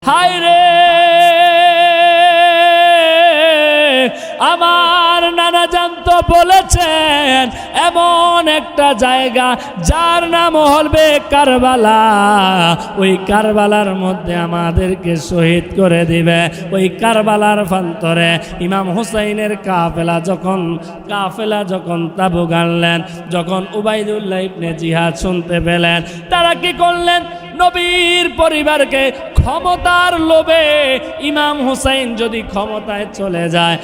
হায় রে আমার নানা জান তো বলেছেন এমন একটা জায়গা যার নাম হবে কারবালা, ওই কারবালার মধ্যে আমাদেরকে শহীদ করে দিবে। ওই কারবালার প্রান্তরে ইমাম হুসাইনের কাফেলা যখন তাবু গাড়লেন, যখন উবাইদুল্লাহ ইবনে জিহাদ শুনতে পেলেন, তারা কি করলেন? নবীর পরিবারকে ক্ষমতার লোভে, ইমাম হুসাইন যদি ক্ষমতায় চলে যায়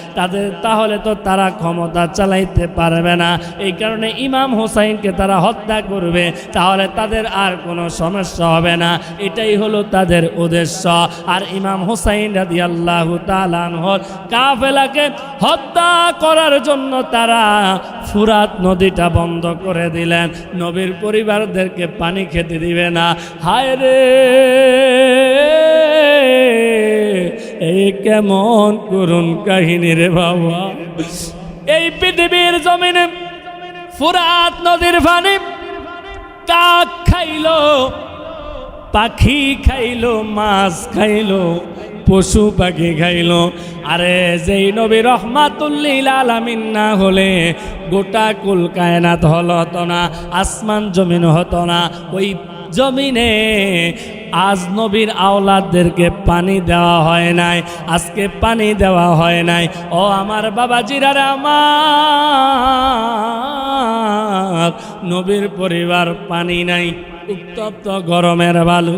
তাহলে তো তারা ক্ষমতা চালাইতে পারবে না, এই কারণে ইমাম হুসাইনকে তারা হত্যা করবে, তাহলে তাদের আর কোনো সমস্যা হবে না, এটাই হলো তাদের উদ্দেশ্য। আর ইমাম হুসাইন রাদিয়াল্লাহু তাআলা আনহুর কাফেলাকে হত্যা করার জন্য তারা ফুরাত নদীটা বন্ধ করে দিলেন, নবীর পরিবারদেরকে পানি খেতে দিবে না। হায় রে এই কেমন করুণ কাহিনী রে বাবা! এই পৃথিবীর জমিনে ফুরাত নদীর পানি কাক খাইলো, পাখি খাইলো, মাছ খাইলো, পশু পাখি খাইলো। আরে যেই নবী রহমাতুল্লিল আলামিন না হলে গোটা কুল কায়নাত হতো না, আসমান জমিন হতো না। ওই জমিনে আজ নবীর আওলাদদেরকে পানি দেওয়া হয় নাই, আজকে পানি দেওয়া হয় নাই। ও আমার বাবাজিরা, আমার নবীর পরিবার পানি নাই, উত্তপ্ত গরমের বালু।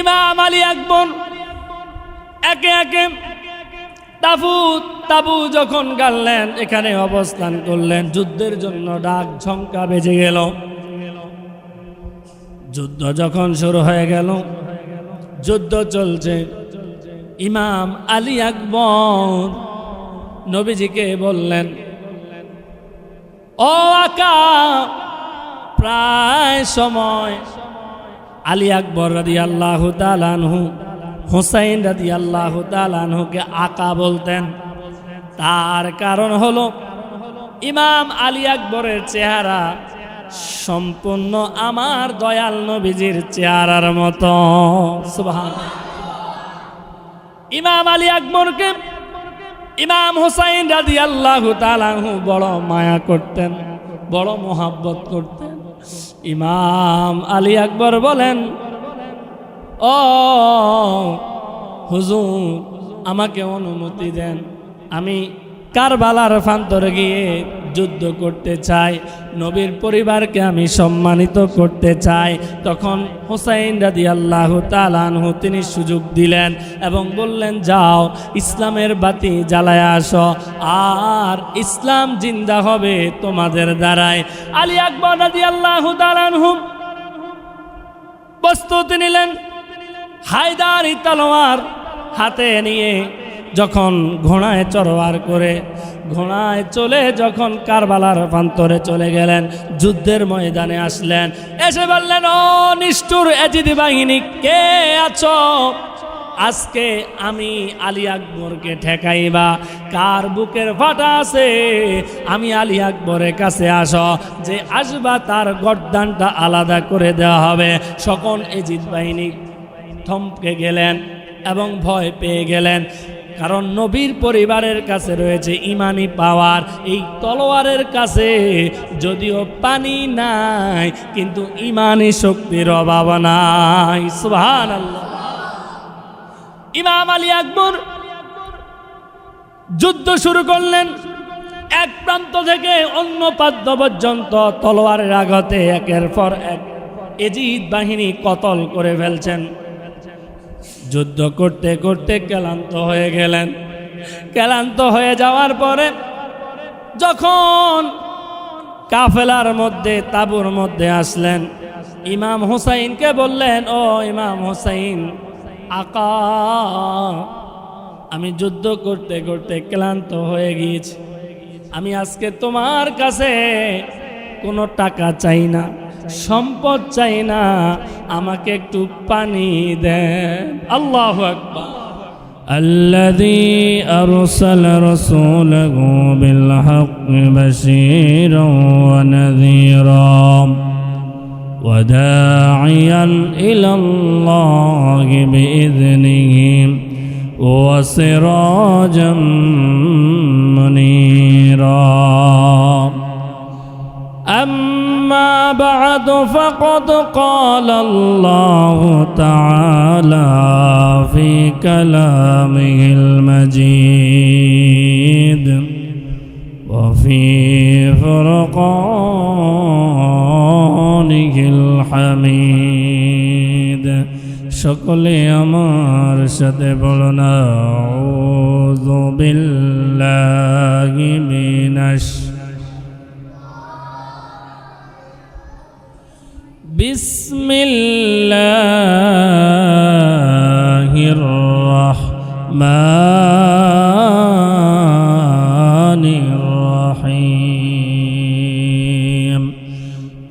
ইমাম আলী আকবর একে একে তাবু যখন গাড়লেন, এখানে অবস্থান করলেন, যুদ্ধের জন্য ডাক ঝঙ্কা বেজে গেল। যুদ্ধ যখন শুরু হয়ে গেল, যুদ্ধ চলছে, ইমাম আলী আকবর নবীজিকে বললেন, ও আকা, প্রায় সময়। আলী আকবর রাদিয়াল্লাহু তাআলা আনহু হুসাইন রাদিয়াল্লাহু তাআলা আনহুকে আকা বলতেন। তার কারণ হলো ইমাম আলী আকবরের চেহারা সম্পূর্ণ আমার দয়াল নবীজির চেহারার মতো। সুবহানাল্লাহ। ইমাম আলী আকবরকে ইমাম হুসাইন রাদিয়াল্লাহু তাআলা আনহু বড় মায়া করতেন, বড় মোহাব্বত করতেন। ইমাম আলী আকবর বলেন, ও হুজুর, আমাকে অনুমতি দেন, আমি কারবালার প্রান্তরে গিয়ে যুদ্ধ করতে চাই, নবীর পরিবারকে আমি সম্মানিত করতে চাই। তখন হুসাইন রাদিয়াল্লাহু তাআলা আনহু তিনি সুযোগ দিলেন এবং বললেন, যাও ইসলামের বাতি জ্বালায় আসো, আর ইসলাম জিন্দা হবে তোমাদের দ্বারাই। আলী আকবর রাদিয়াল্লাহু তাআলা আনহু প্রস্তুতি নিলেন, হায়দারি তলোয়ার হাতে নিয়ে যখন ঘোড়ায় চড়ার করে ঘোড়ায় চলে যখন কারবালার প্রান্তরে চলে গেলেন, যুদ্ধের ময়দানে আসলেন, এসে বললেন, ও নিষ্ঠুর এজিদি বাহিনী, কে আছো? আজকে আমি আলী আকবরকে ঠেকাইবা? কার বুকের ফাটা আছে? আমি আলী আকবরের কাছে আসো, যে আসবা তার গর্দানটা আলাদা করে দেওয়া হবে। সকল এজিদ বাহিনী থমকে গেলেন এবং ভয় পেয়ে গেলেন, কারণ নবীর পরিবারের কাছে রয়েছে ইমানি পাওয়ার। এই তলোয়ারের কাছে যদিও পানি নাই, কিন্তু ইমানি শক্তির অভাব নাই। সুবহানাল্লাহ। ইমাম আলী আকবর যুদ্ধ শুরু করলেন, এক প্রান্ত থেকে অন্য প্রান্ত পর্যন্ত তলোয়ারের আঘাতে একের পর এক এজিদ বাহিনী কতল করে ফেলছেন। যুদ্ধ করতে করতে ক্লান্ত হয়ে গেলেন। ক্লান্ত হয়ে যাওয়ার পরে যখন কাফেলার মধ্যে তাবুর মধ্যে আসলেন, ইমাম হুসাইনকে বললেন, ও ইমাম হুসাইন, আকা, আমি যুদ্ধ করতে করতে ক্লান্ত হয়ে গিয়েছি, আমি আজকে তোমার কাছে কোনো টাকা চাই না, সম্পদ চাই না, আমাকে একটু পানি দেন। আল্লাহু আকবার। الذي أرسل رسوله بالحق بشيرا ونذيرا وداعيا إلى الله بإذنه وسراجا منيرا أما بعد فقد قال الله تعالى في كلامه المجيد وفي فرقانه الحميد সকলে আমার সাথে বলুন আউযু বিল্লাহি মিনাশ বিসমিল্লাহির রাহমানির রহিম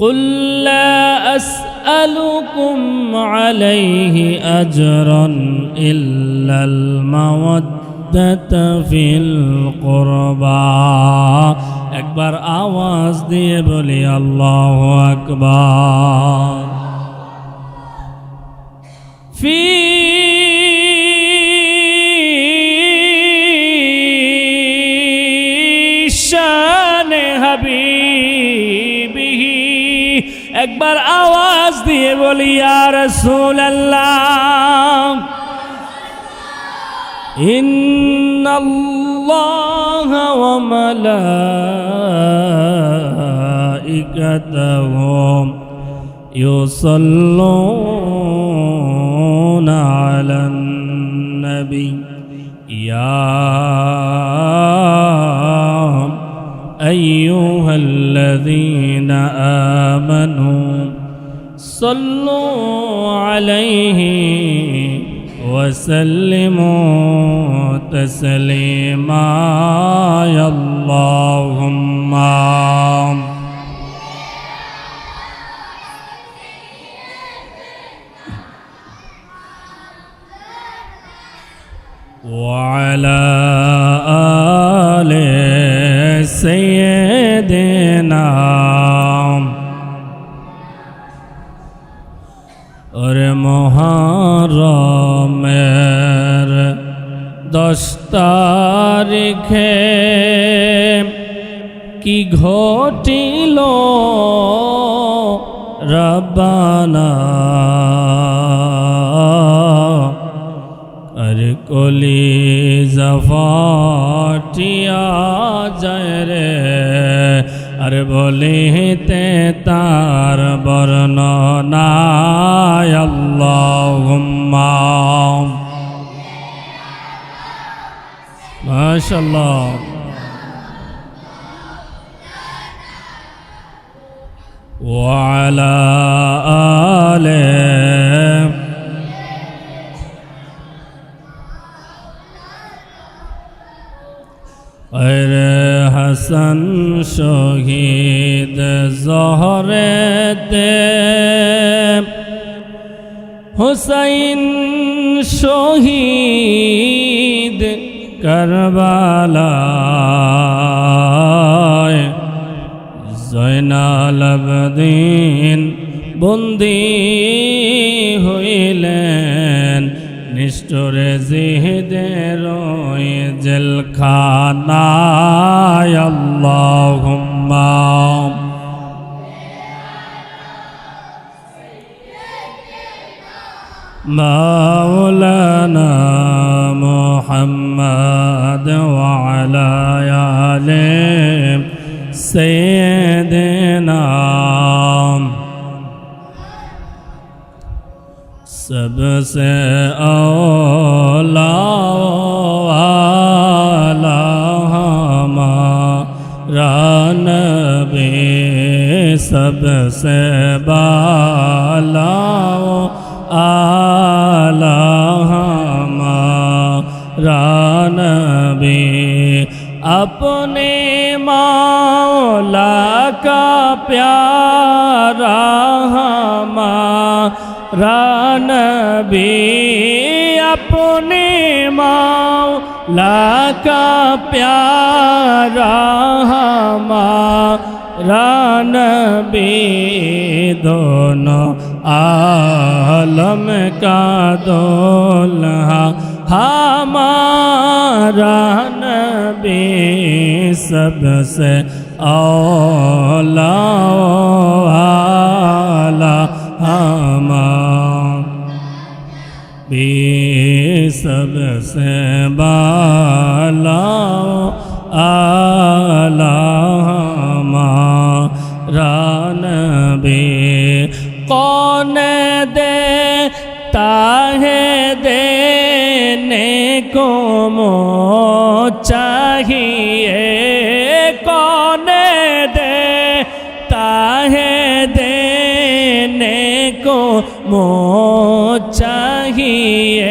কুল লা আসআলুকুম আলাইহি আজরান ইল্লাল মাওয়াদ্দাতা ফিল কুরবা একবার আওয়াজ দিয়ে বলি আল্লাহু আকবার ফি শানে হাবিবিহি একবার আওয়াজ দিয়ে বলি ইয়া রাসূলুল্লাহ ইন্নাল্লাহা ওয়া মালাইকাতাহু ইউসাল্লুনা আলান নবী ইয়া আইয়ুহাল্লাযীনা আমানু সাল্লু আলাইহি وسلموا تسليما يا اللهم وعلى آل سيدنا और मुहर्रमेर 10 तारीखे কি ঘটিল রব্বানা আর কলিজা ফাটিয়া যায় রে আর বলিতে তার বর্ণনা আল্লাহুম্মা মাশাআল্লাহ وعلى آله غير حسن شهيد زهرته حسين شهيد كربلاء জয়নাল আবদিন বন্দী হইলেন নিষ্ঠুরে জিহদের জেলখানায় আল্লাহুম্মা মাওলানা মুহাম্মদ ওয়া আলা আলিহি सैयदना सबसे औला वाला हमारा नबी सबसे बाला आला हमारा नबी अपने मौला का प्यारा हमारा नबी अपने मौला का प्यारा हमारा नबी दोनों आलम का दूल्हा हमारा नबी सबसे औला वाला हमारा सबसे बाला आला हमारा नबी कौन देता है देने को मोह चाहिए कौन देता है देने को मोह चाहिए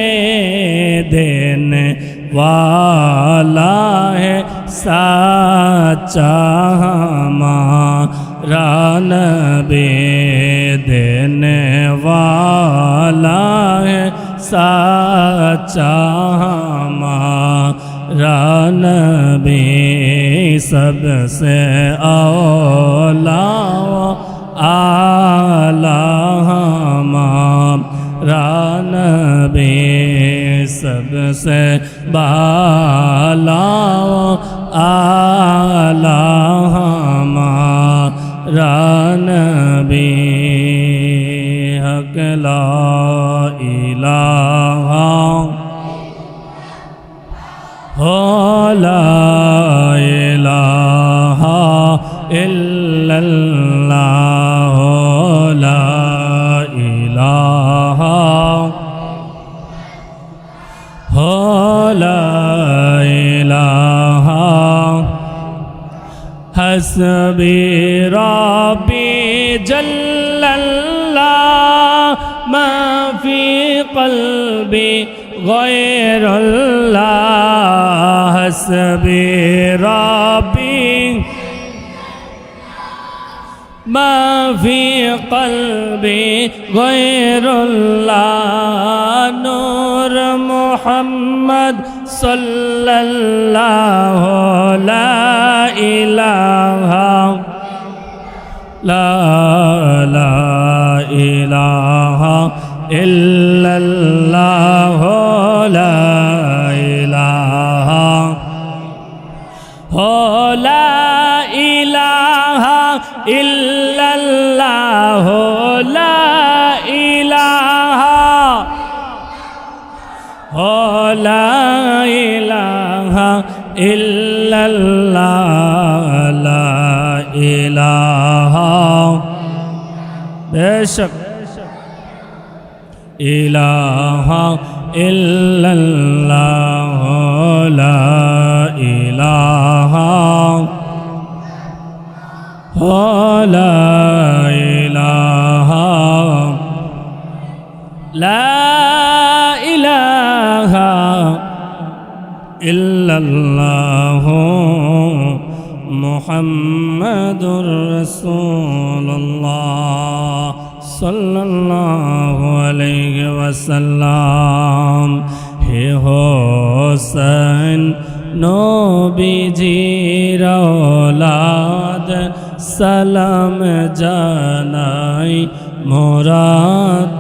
देने वाला है साचा हमारा नबी देने वाला है साचा हमारा नबी सबसे औला आला हमारा नबी सबसे बाला आला हमारा नबी हक ला इलाहा हो ला इलाहा इल्लल्लाह हो ला इलाहा हो ला इलाहा हस्बी रब्बी जल्लल्लाह मा फी क़ल्बी गैरुल्लाह हस्बी रब्बी मा फी क़ल्बी गैरुल्लाह नूर मुहम्मद सल्लल्लाहु ला इलाहा ला इलाहा इल्लल्लाह ला इलाहा हो ला इलाहा इल्लल्लाह ला इलाहा हो ला इलाहा इल्लल्लाह ला इलाहा बेशक इलाहा इल्लल्लाह ला इलाहा हो ला इलाहा ला इलाहा इल्लल्लाह मुहम्मदुर रसूलुल्लाह सल्लल्लाहु अलैहि वसल्लम हे हुसैन नबीजीर औलाद সালাম জানাই মোরা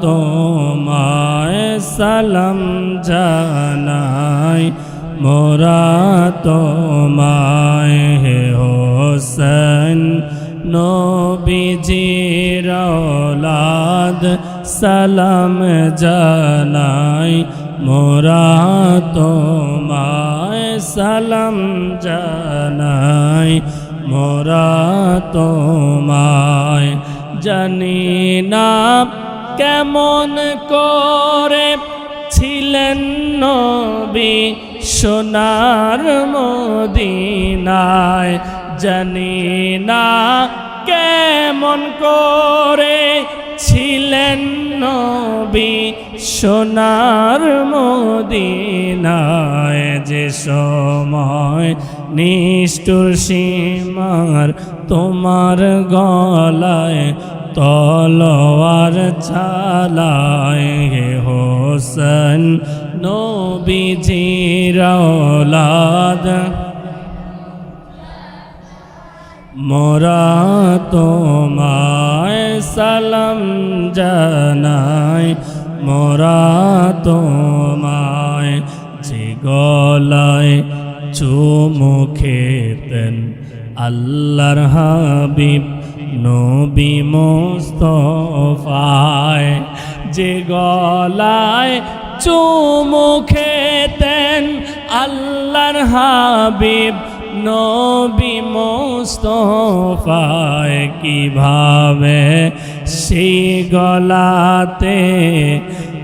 তোমায় সালাম জানাই মোরা তোমায় হে হোসেন নবীজির औलाद সালাম জানাই মোরা তোমায় সালাম জানাই মোরা তোমায় জানি না কেমন করে ছিলেন নবী সোনার মদিনায় জানি না কেমন করে ছিলেন নবী সোনার মদিনায় যে সময় নিষ্ঠুর সীমার তোমার গলায় তলোয়ার চালায় হে হোসেন নবীজির औलाद মোরা তোমায় সালাম জানাই, মোরা তোমায় যে গলায় চুমু খেতেন আল্লাহর হাবিব নবী মুস্তাফায়, যে গলায় চুমু খেতেন আল্লাহর হাবিব নবী মুস্তাফায়, কিভাবে সেই গলাতে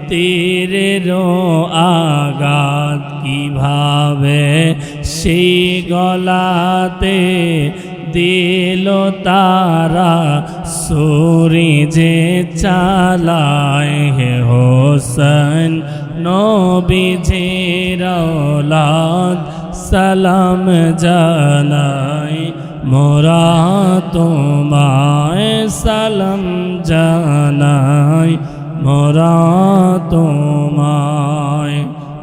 তীরের আঘাত, কিভাবে সেই গলাতে দিল তারা ছুরি যে চালায়, হে হোসেন নবীজির औलाद সালাম জানাই, মোরা তোমায় সালাম জানাই, মোরা তোমায়।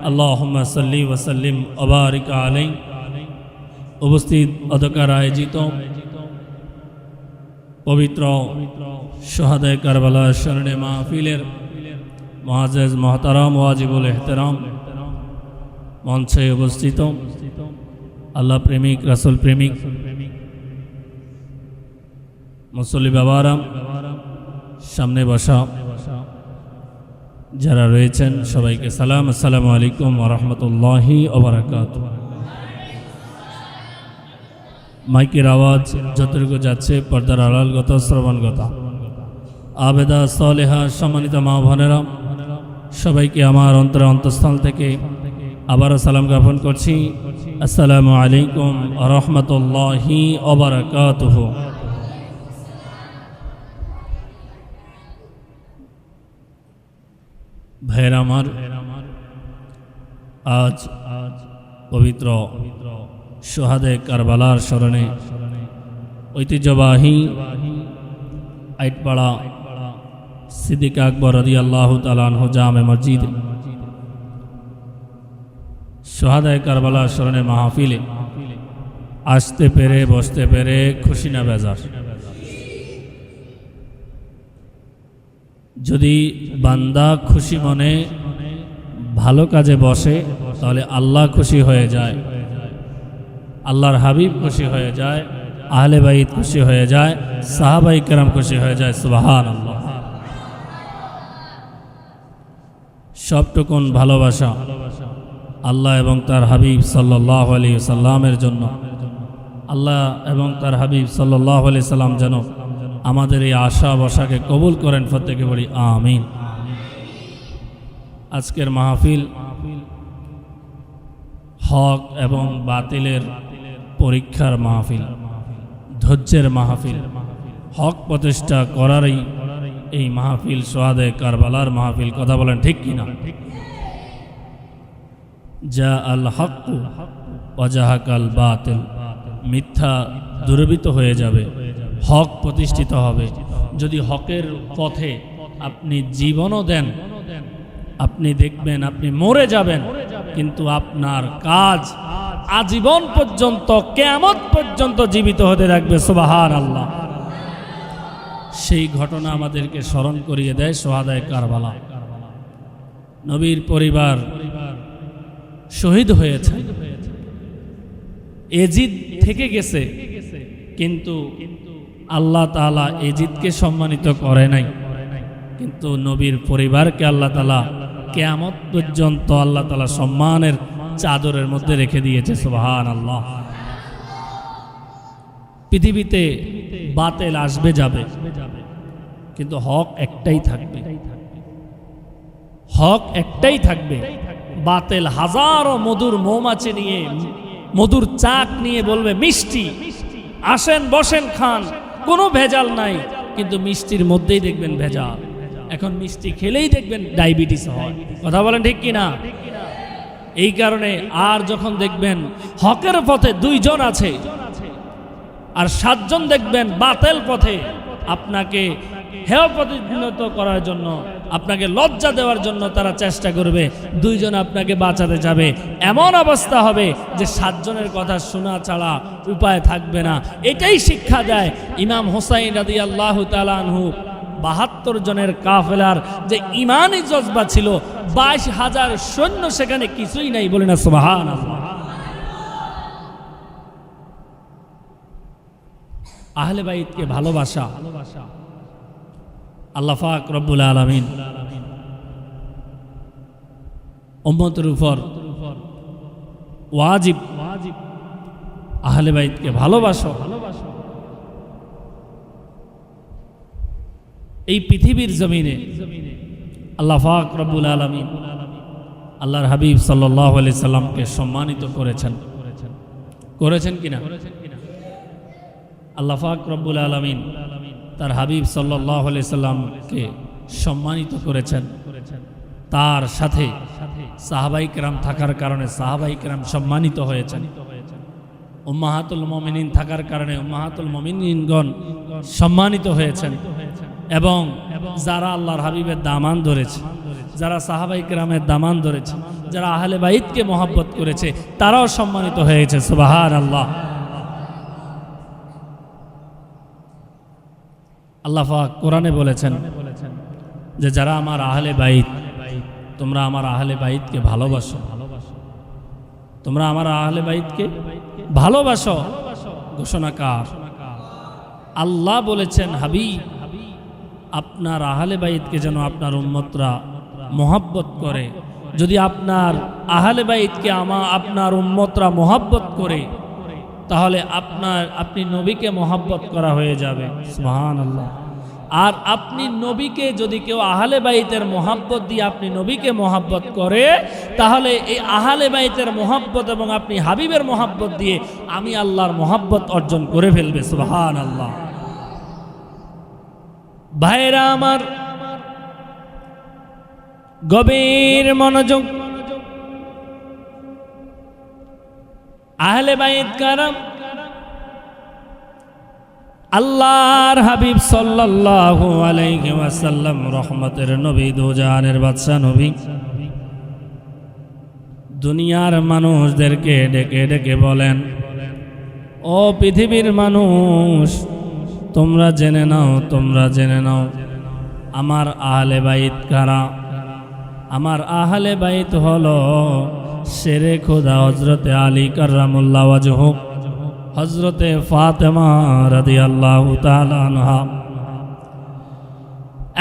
আল্লাহুম্মা সাল্লি ওয়া সাল্লিম ওয়া বারিক আলাইহি। উপস্থিত অধ্যকার আয়োজিত পবিত্র শহাদায়ে কারবালা স্মরণে মাহফিলের মুআজ্জাজ মুহতারাম ওয়াজিবুল ইহতিরাম মঞ্চে উপস্থিত আল্লাহ প্রেমিক, রাসূল প্রেমিক মুসল্লি বাবারা, সামনে বসা যারা রয়েছেন সবাইকে সালাম, আসসালামু আলাইকুম ওয়া রাহমাতুল্লাহি ওয়া বারাকাতুহু। মাইকের আওয়াজ যতটুকু যাচ্ছে পর্দার আড়ালগত শ্রবণগত আবেদা সালেহা সম্মানিত মা বোনেরা, সবাইকে আমার অন্তরের অন্তঃস্থল থেকে আবারও সালাম জ্ঞাপন করছি, আসসালামু আলাইকুম ওয়া রাহমাতুল্লাহি ওয়া বারাকাতুহু। ভাইয়েরা আমার, আজ পবিত্র শহাদায়ে কারবালার স্মরণে ঐতিহ্যবাহী আইটপাড়া সিদ্দিক আকবর রাদিয়াল্লাহু তাআলা আনহু জামে মসজিদ শহাদায়ে কারবালার স্মরণে মাহফিলে আসতে পেরে বসতে পেরে খুশি না বেজার? যদি বান্দা খুশি মনে ভালো কাজে বসে তাহলে আল্লাহ খুশি হয়ে যায়, আল্লাহর হাবিব খুশি হয়ে যায়, আহলে বাইত খুশি হয়ে যায়, সাহাবায়ে কেরাম খুশি হয়ে যায়। সুবহানাল্লাহ। সবটুকুন ভালোবাসা আল্লাহ এবং তার হাবিব সাল্লাল্লাহু আলাইহি সাল্লামের জন্য। আল্লাহ এবং তার হাবিব সাল্লাল্লাহু আলাইহি সাল্লাম যেন আমাদের এই আশা বসাকে কবুল করেন, প্রত্যেকে বলি আমিন। আজকের মাহফিল হক এবং বাতিলের পরীক্ষার মাহফিল, ধৈর্যের মাহফিল। হক প্রতিষ্ঠা করারই এই মাহফিল, শহাদায়ে কারবালার মাহফিল। কথা বলেন ঠিক কিনা? যা আল হক ওয়া জাহাকাল বাতিল, মিথ্যা দূরীভূত হয়ে যাবে, হক প্রতিষ্ঠিত হবে। যদি হকের পথে আপনি জীবনও দেন, আপনি দেখবেন আপনি মরে যাবেন, কিন্তু আপনার কাজ আজীবন পর্যন্ত, কিয়ামত পর্যন্ত জীবিত হতে থাকবে। সুবহানাল্লাহ। সেই ঘটনা আমাদেরকে স্মরণ করিয়ে দেয় শহাদায়ে কারবালা। নবীর পরিবার শহীদ হয়েছে, এজিদ থেকে গেছে, কিন্তু আল্লাহ তাআলা এজিদকে সম্মানিত করে নাই, কিন্তু নবীর পরিবারকে আল্লাহ তাআলা কিয়ামত পর্যন্ত আল্লাহ তাআলা সম্মানের চাদরের মধ্যে রেখে দিয়েছে। সুবহানাল্লাহ। পৃথিবীতে বাতিল আসবে যাবে, কিন্তু হক একটাই থাকবে, হক একটাই থাকবে। বাতিল হাজারো মধুর মৌমাছি নিয়ে, মধুর চাক নিয়ে বলবে মিষ্টি, আসেন বসেন খান, কোনো ভেজাল নাই, কিন্তু মিষ্টির মধ্যেই দেখবেন ভেজাল। এখন মিষ্টি খেলেই দেখবেন ডায়াবেটিস হয়। কথা বলেন ঠিক কিনা? এই কারণে আর যখন দেখবেন হকের পথে 2 জন আছে আর 7 জন দেখবেন বাতিল পথে আপনাকে হেয় প্রতিনিধিত্ব করার জন্য আপনাকে লজ্জা দেওয়ার জন্য তারা চেষ্টা করবে, দুইজন আপনাকে বাঁচাতে যাবে। এমন অবস্থা হবে যে 7 জনের কথা শোনা ছাড়া উপায় থাকবে না। এটাই শিক্ষা দেয় ইমাম হোসাইন রাদিয়াল্লাহু তাআলা আনহু 72 জনের কাফেলার যে ইমানি জজবা ছিল, 22,000 সৈন্য সেখানে কিছুই নাই, বলে না সুবহানাল্লাহ। আহলে বাইতকে ভালোবাসা আল্লাহ পাক রব্বুল আলামিন উম্মতের উপর ওয়াজিব। আহলে বাইতকে ভালোবাসো। এই পৃথিবীর জমিনে আল্লাহ পাক রব্বুল আলামিন আল্লাহর হাবিব সাল্লাল্লাহু আলাইহি সাল্লামকে সম্মানিত করেছেন কিনা? আল্লাহ পাক রব্বুল আলামিন তার হাবিব সাল্লাল্লাহু আলাইহি সাল্লামকে সম্মানিত করেছেন। তার সাথে সাহাবায়ে কেরাম থাকার কারণে সাহাবায়ে কেরাম সম্মানিত হয়েছেন। উম্মাহাতুল মুমিনিন থাকার কারণে উম্মাহাতুল মুমিনিনগণ সম্মানিত হয়েছেন। এবং যারা আল্লাহর হাবিবের দামান ধরেছে, যারা সাহাবায়ে কেরামের দামান ধরেছে, যারা আহলে বাইতকে মহব্বত করেছে, তারাও সম্মানিত হয়েছে। সুবহানাল্লাহ। আল্লাহ পাক কোরআনে বলেছেন যে যারা আমার আহলে বাইত, তোমরা আমার আহলে বাইতকে ভালোবাসো, তোমরা আমার আহলে বাইতকে ভালোবাসো। ঘোষণাকার আল্লাহ বলেছেন, হাবিব আপনার আহলে বাইতকে যেন আপনার উম্মতরা মহব্বত করে। যদি আপনার আহলে বাইতকে আপনার উম্মতরা মহব্বত করে, তাহলে আপনি নবীকে মহব্বত করা হয়ে যাবে। সুবহানাল্লাহ। আর আপনি নবীকে যদি কেউ আহলে বাইতের মহব্বত দিয়ে আপনি নবীকে মহব্বত করে, তাহলে এই আহলে বাইতের মহব্বত এবং আপনি হাবিবের মহব্বত দিয়ে আমি আল্লাহর মহব্বত অর্জন করে ফেলবে। সুবহানাল্লাহ। ভাইরা আমার, গভীর মনোযোগ। আহলে বাইত কারা? আল্লাহর হাবিব সাল্লাল্লাহু আলাইহি ওয়াসাল্লাম রহমতের নবী, দুজাহানের বাদশা নবী, দুনিয়ার মানুষদেরকে ডেকে ডেকে বলেন, ও পৃথিবীর মানুষ, তোমরা জেনে নাও, তোমরা জেনে নাও আমার আহলে বাইত কারা। আমার আহলে বাইত হলো শেরে খোদা হযরতে আলী কাররামুল্লাহ ওয়াজহু, হযরতে ফাতেমা রাদিয়াল্লাহু তাআলা আনহা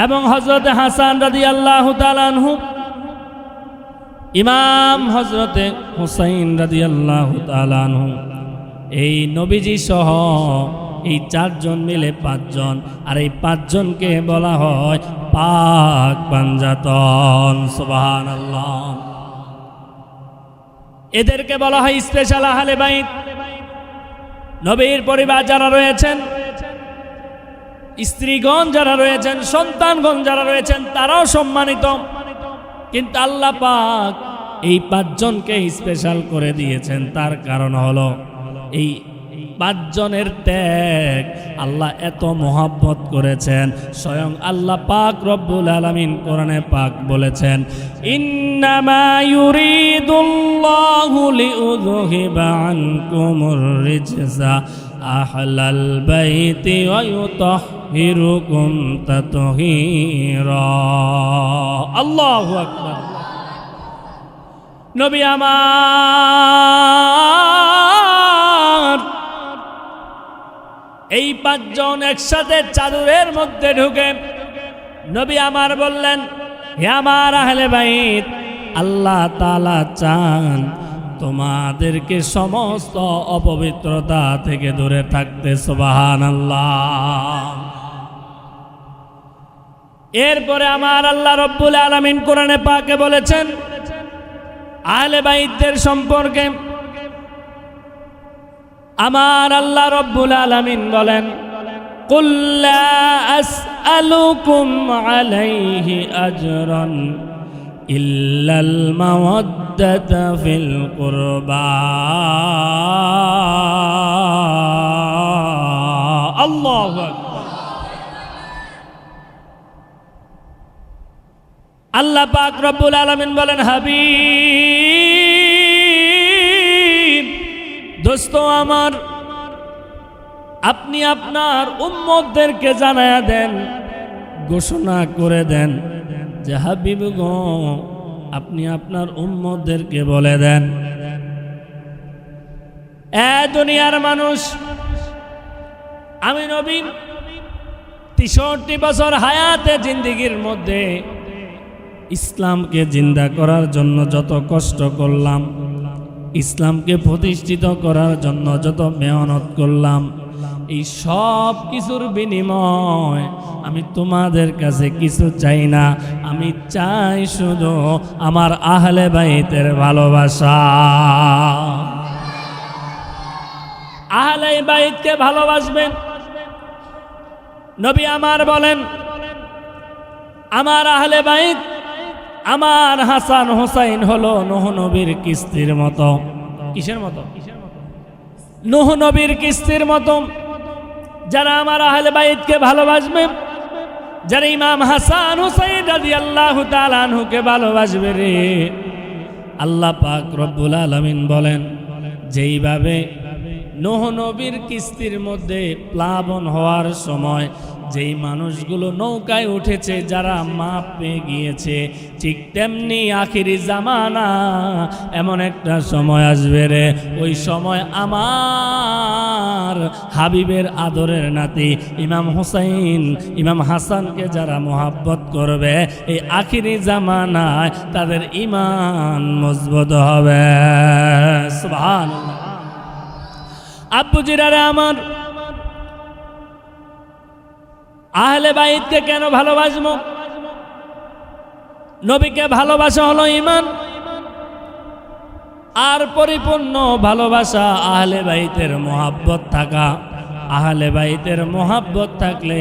এবং হযরতে হাসান রাদিয়াল্লাহু তাআলা আনহু, ইমাম হযরতে হুসাইন রাদিয়াল্লাহু তাআলা আনহু। এই নবীজি সহ এই 4 জন মিলে 5 জন, আর এই 5 জনকে বলা হয় পাক পাঞ্জাতন। সুবহানাল্লাহ। এদেরকে বলা হয় স্পেশাল আহলে বাইত। নবীর পরিবার যারা রয়েছেন, স্ত্রীগণ যারা রয়েছেন, সন্তানগণ যারা রয়েছেন, তারাও সম্মানিত। কিন্তু আল্লাহ পাক এই 5 জনকে স্পেশাল করে দিয়েছেন। তার কারণ হলো এই 5 জনের ত্যাগ আল্লাহ এত মহব্বত করেছেন। স্বয়ং আল্লাহ পাক রব্বুল আলামিন কোরআনে পাক বলেছেন, ইন্নামা ইউরিদুল্লাহু লিউযহিবা আনকুমুর রিজসা আহলাল বাইতি ওয়া ইউতাহহিরুকুম তাতহীরা। আল্লাহু আকবার। নবী আমার এই 5 জন একসাথে চাদরের মধ্যে ঢুকে নবী আমার বললেন, হে আমার আহলে বাইত, আল্লাহ তাআলা চান তোমাদেরকে সমস্ত অপবিত্রতা থেকে দূরে থাকতে। সুবহানাল্লাহ। এরপরে আমার আল্লাহ রব্বুল আলামিন কোরআনে পাকে বলেছেন আহলে বাইতদের সম্পর্কে। আমার আল্লাহ রব্বুল আলামিন বলেন, কুল লা আসআলুকুম আলাইহি আজরান ইল্লাল মাওয়াদ্দাতা ফিল কুরবা। আল্লাহু আকবার। আল্লাহ পাক রব্বুল আলামিন বলেন, হাবিব দোস্ত আমার, আপনি আপনার উম্মতদেরকে জানায়া দেন, ঘোষণা করে দেন যে হাবিব গো, আপনি আপনার উম্মতদেরকে বলে দেন, এ দুনিয়ার মানুষ, আমি নবী 63 বছর হায়াতে জিন্দেগির মধ্যে ইসলামকে জিন্দা করার জন্য যত কষ্ট করলাম, ইসলামকে প্রতিষ্ঠিত করার জন্য যত মেহনত করলাম, এই সব কিছুর বিনিময় আমি তোমাদের কাছে কিছু চাই না, আমি চাই শুধু আমার আহলে বাইতের ভালোবাসা। আহলে বাইতকে ভালোবাসবেন। নবী আমার বলেন, আমার আহলে বাইত, আমার হাসান হোসাইন হলো নূহ নবীর কিস্তির মতো। কিসের মতো? নূহ নবীর কিস্তির মতো। যারা আমার আহলে বাইতকে ভালোবাসবে, যারা ইমাম হাসান হোসাইন রাদিয়াল্লাহু তাআলা আনহুকে ভালোবাসবে রে, আল্লাহ পাক রব্বুল আলামিন বলেন, যেইভাবে নূহ নবীর কিস্তির মধ্যে প্লাবন হওয়ার সময় যেই মানুষগুলো নৌকায় উঠেছে, যারা মাপ পেয়ে গিয়েছে, ঠিক তেমনি আখিরি জামানা এমন একটা সময় আসবে রে, ওই সময় আমার হাবিবের আদরের নাতি ইমাম হুসাইন, ইমাম হাসানকে যারা মোহাব্বত করবে, এই আখিরি জামানায় তাদের ঈমান মজবুত হবে। সুবহানাল্লাহ। আব্বুজিরারে আমার, আহলে বাইতকে কেন ভালোবাসবো? নবীকে ভালোবাসা হলো ঈমান, আর পরিপূর্ণ ভালোবাসা আহলে বাইতের মোহাব্বত থাকা। আহলে বাইতের মোহাব্বত থাকলে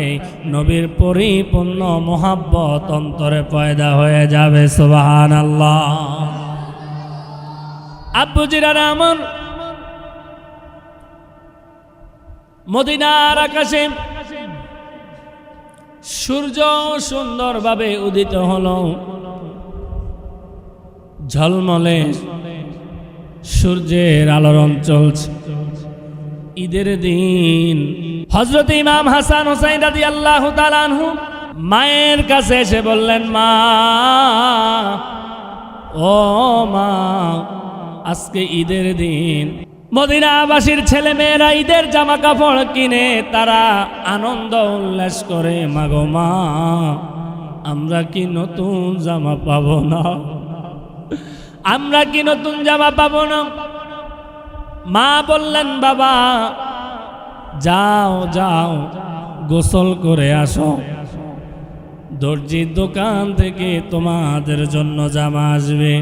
নবীর পরিপূর্ণ মোহাব্বত অন্তরে পয়দা হয়ে যাবে। সুবহানাল্লাহ। আব্বুজিরারে আমার, মদিনার আকাশে সূর্য সুন্দরভাবে উদিত হলো, ঝলমলে সূর্যের আলোড়ন চলছে। ঈদের দিন হযরত ইমাম হাসান হোসাইন রাদিয়াল্লাহু তাআলা আনহু মায়ের কাছে এসে বললেন, মা, ও মা, আজকে ঈদের দিন, মদিনাবাসীর ছেলে মেয়েরা ঈদের জামা কাপড় কিনে তারা আনন্দ উল্লাস করে, মাগো মা, আমরা কি নতুন জামা পাবো না? আমরা কি নতুন জামা পাবো না? মা বললেন, বাবা যাও যাও, গোসল করে আসো, দর্জির দোকান থেকে তোমাদের জন্য জামা আসবে।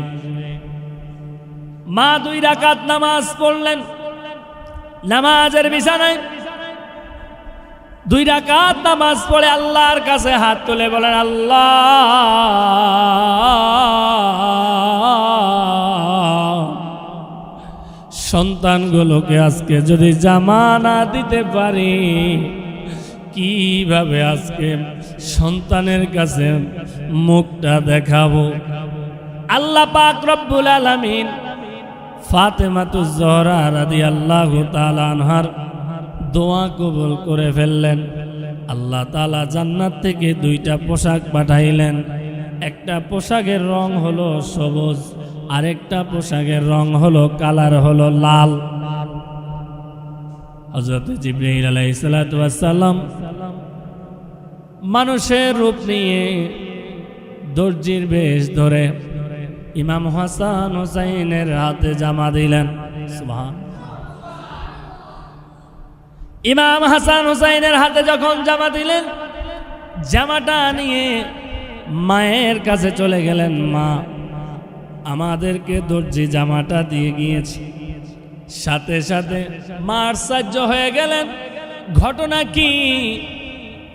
মা 2 রাকাত নামাজ পড়লেন, নামাজের বিছানায় 2 রাকাত নামাজ পড়ে আল্লাহর কাছে হাত তুলে বলেন, আল্লাহ, সন্তানগুলোকে আজকে যদি জামা না দিতে পারি, কিভাবে আজকে সন্তানের কাছে মুখটা দেখাবো? আল্লাহ পাক রব্বুল আলামিন ফাতেমাতুজ জহরা রাদিয়াল্লাহু তাআলা আনহার দোয়া কবুল করে ফেললেন। আল্লাহ তাআলা জান্নাত থেকে 2টা পোশাক পাঠাইলেন। একটা পোশাকের রং হলো সবুজ, আরেকটা পোশাকের রং হলো, কালার হলো লাল। হযরত জিবরাইল আলাইহিস সালাতু ওয়াস সালাম মানুষের রূপ নিয়ে দর্জির বেশ ধরে ইমাম হাসান হোসাইনের হাতে জামা দিলেন। ইমাম হাসান হোসাইনের হাতে যখন জামা দিলেন, জামাটা নিয়ে মায়ের কাছে চলে গেলেন। মা, আমাদেরকে দর্জি জামাটা দিয়ে গিয়েছে। সাথে সাথে মা আশ্চর্য হয়ে গেলেন, ঘটনা কি?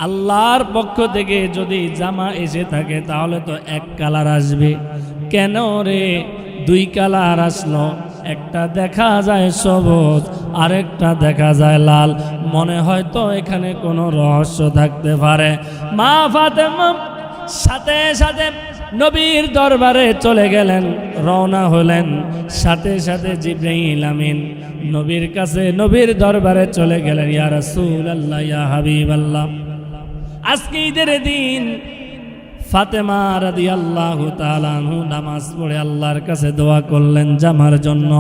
আল্লাহর পক্ষ থেকে যদি জামা এসে থাকে তাহলে তো 1 কালার আসবে, কেন রে 2 কালার আসলো? একটা দেখা যায় সবুজ, আরেকটা দেখা যায় লাল। মনে হয় তো এখানে কোনো রহস্য থাকতে পারে। মা ফাতেমা সাথে সাথে নবীর দরবারে চলে গেলেন, রওনা হলেন। সাথে সাথে জিবরাইল আমিন নবীর কাছে, নবীর দরবারে চলে গেলেন। ইয়া রাসূলুল্লাহ, ইয়া হাবিবাল্লাহ, আজকে ঈদের দিন ফাতেমা রাদিয়াল্লাহু তাআলা আনহু নামাজ পড়ে আল্লাহর কাছে দোয়া করলেন জামার জন্য।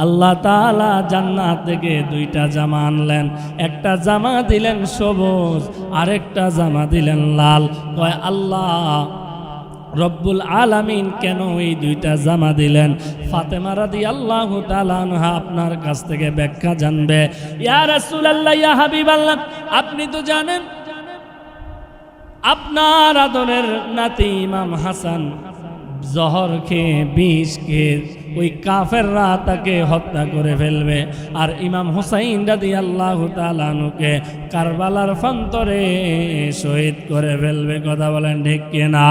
আল্লাহ তাআলা জান্নাত থেকে 2টা জামা আনলেন। একটা জামা দিলেন সবুজ, আরেকটা জামা দিলেন লাল। কয় আল্লাহ রব্বুল আলামিন কেন এই 2টা জামা দিলেন? ফাতেমা রাদিয়াল্লাহু তাআলা আনহা আপনার কাছ থেকে ব্যাখ্যা জানবে। ইয়া রাসূলুল্লাহ, ইয়া হাবিবাল্লাহ, আপনি তো জানেন আপনার আদরের নাতি ইমাম হাসান জহর খেয়ে, বিষ খেয়ে ওই কাফেররা তাকে হত্যা করে ফেলবে, আর ইমাম হুসাইন রাদিয়াল্লাহু তাআলা আনহুকে কারবালার প্রান্তরে শহীদ করে ফেলবে। কথা বলেন ঠিক কিনা?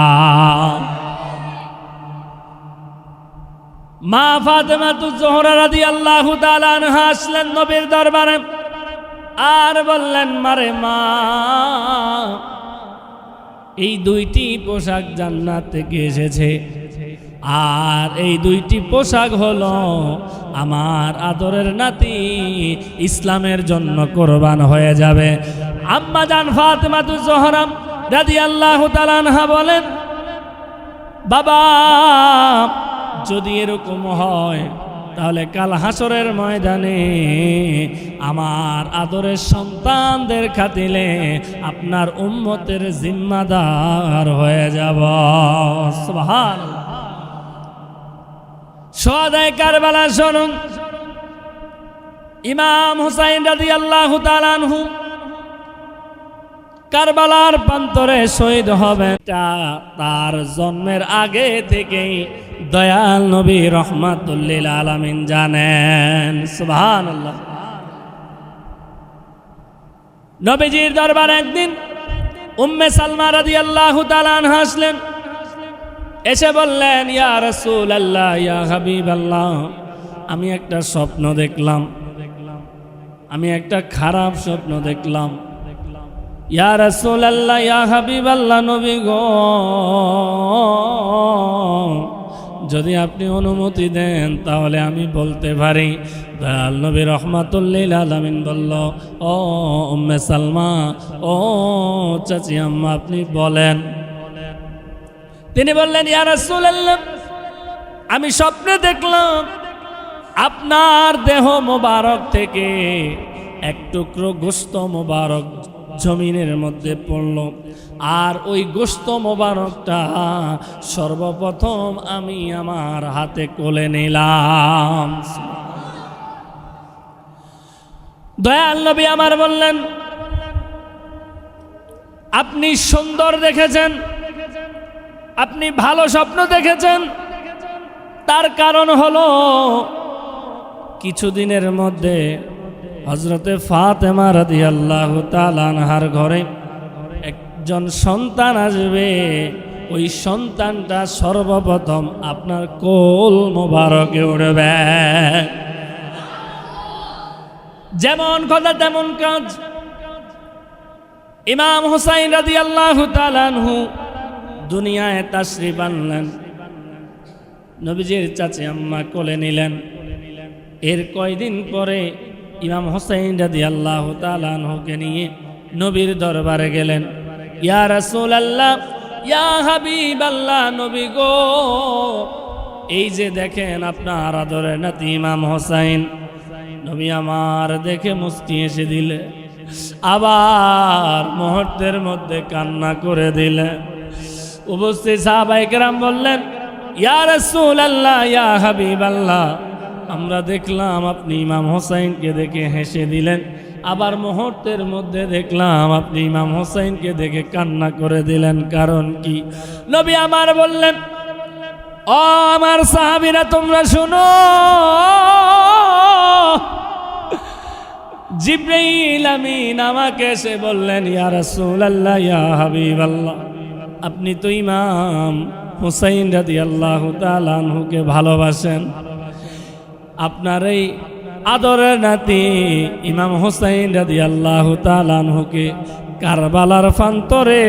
মা ফাতেমাতুজ জোহরা রাদিয়াল্লাহু তাআলা আনহা আসলেন নবীর দরবারে আর বললেন, মারে মা, এই 2টি পোশাক জান্নাত থেকে এসেছে, আর এই 2টি পোশাক হলো আমার আদরের নাতি ইসলামের জন্য কোরবান হয়ে যাবে। আম্মা জান ফাতেমাতুজ জোহরা রাদিয়াল্লাহু তাআলা আনহা বলেন, বাবা যদি এরকম হয় তাহলে কাল হাসরের ময়দানে আমার আদরের সন্তানদের খাতিলে আপনার উম্মতের জিম্মাদার হয়ে যাব। সুবহানাল্লাহ। শুহাদায়ে কারবালা শুনুন, ইমাম হুসাইন রাদিয়াল্লাহু তাআলা আনহু কারবালার প্রান্তরে শহীদ হবেন। তার জন্মের আগে থেকেই দয়াল নবী রহমাতুল লিল আলামিন জানেন। সুবহানাল্লাহ। নবীজির দরবারে একদিন উম্মে সালমা রাদিয়াল্লাহু তাআলা আনহা আসলেন, এসে বললেন, ইয়া রাসূলুল্লাহ, ইয়া হাবিবাল্লাহ, আমি একটা স্বপ্ন দেখলাম, আমি একটা খারাপ স্বপ্ন দেখলাম। ইয়া রাসূলুল্লাহ, ইয়া হাবিবাল্লাহ, নবী গো, যদি আপনি অনুমতি দেন তাহলে আমি বলতে পারি। দয়াল নবী রহমাতুল লিল আলামিন বলল, ও উম্মে সালমা, ও চাচি আম্মা, আপনি বলেন। তিনি বললেন, ইয়া রাসূলুল্লাহ, আমি স্বপ্নে দেখলাম আপনার দেহ মোবারক থেকে এক টুকরো গোশত মোবারক জমিনের মধ্যে পড়ল, আর ওই গোশত মোবারকটা সর্বপ্রথম আমি আমার হাতে কোলে নিলাম। দয়াল নবী আমার বললেন, আপনি সুন্দর দেখেছেন, আপনি ভালো স্বপ্ন দেখেছেন, তার কারণ হলো কিছুদিনের মধ্যে হযরতে ফাতেমা রাদিয়াল্লাহু তাআলা আনহার ঘরে একজন সন্তান আসবে। ওই সন্তানটা সর্বপ্রথম আপনার কোল মোবারকে উঠবে। যেমন কথা তেমন কাজ। ইমাম হুসাইন রাদিয়াল্লাহু তাআলা আনহু দুনিয়ায় তাশরীফ আনলেন, নবীজির চাচি আম্মা কোলে নিলেন। এর কয়দিন পরে ইমাম হুসাইন রাদিয়াল্লাহু তাআলা আনহুকে নিয়ে নবীর দরবারে গেলেন। ইয়া রাসূলুল্লাহ, ইয়া হাবিবাল্লাহ, নবী গো, এই যে দেখেন আপনার আদরের নাতি ইমাম হুসাইন। নবী আমার দেখে মুস্কি এসে দিলে, আবার মুহূর্তের মধ্যে কান্না করে দিলে। উপস্থিত সাহাবায়ে কেরাম বললেন, ইয়া রাসূলুল্লাহ, ইয়া হাবিবাল্লাহ, আমরা দেখলাম আপনি ইমাম হুসাইনকে দেখে হেসে দিলেন, আবার মুহূর্তের মধ্যে দেখলাম আপনি ইমাম হুসাইনকে দেখে কান্না করে দিলেন, কারণ কি? নবী আমার বললেন, ও আমার সাহাবীরা, তোমরা শুনো, জিবরাইল আমিন আমাকে এসে বললেন, ইয়া রাসূলুল্লাহ, ইয়া হাবিবাল্লাহ, আপনি তো ইমাম হুসাইন রাদিয়াল্লাহু তাআলা আনহুকে ভালোবাসেন, আপনার এই আদরের নাতি ইমাম হুসাইন রাদিয়াল্লাহু তাআলা আনহুকে কারবালার প্রান্তরে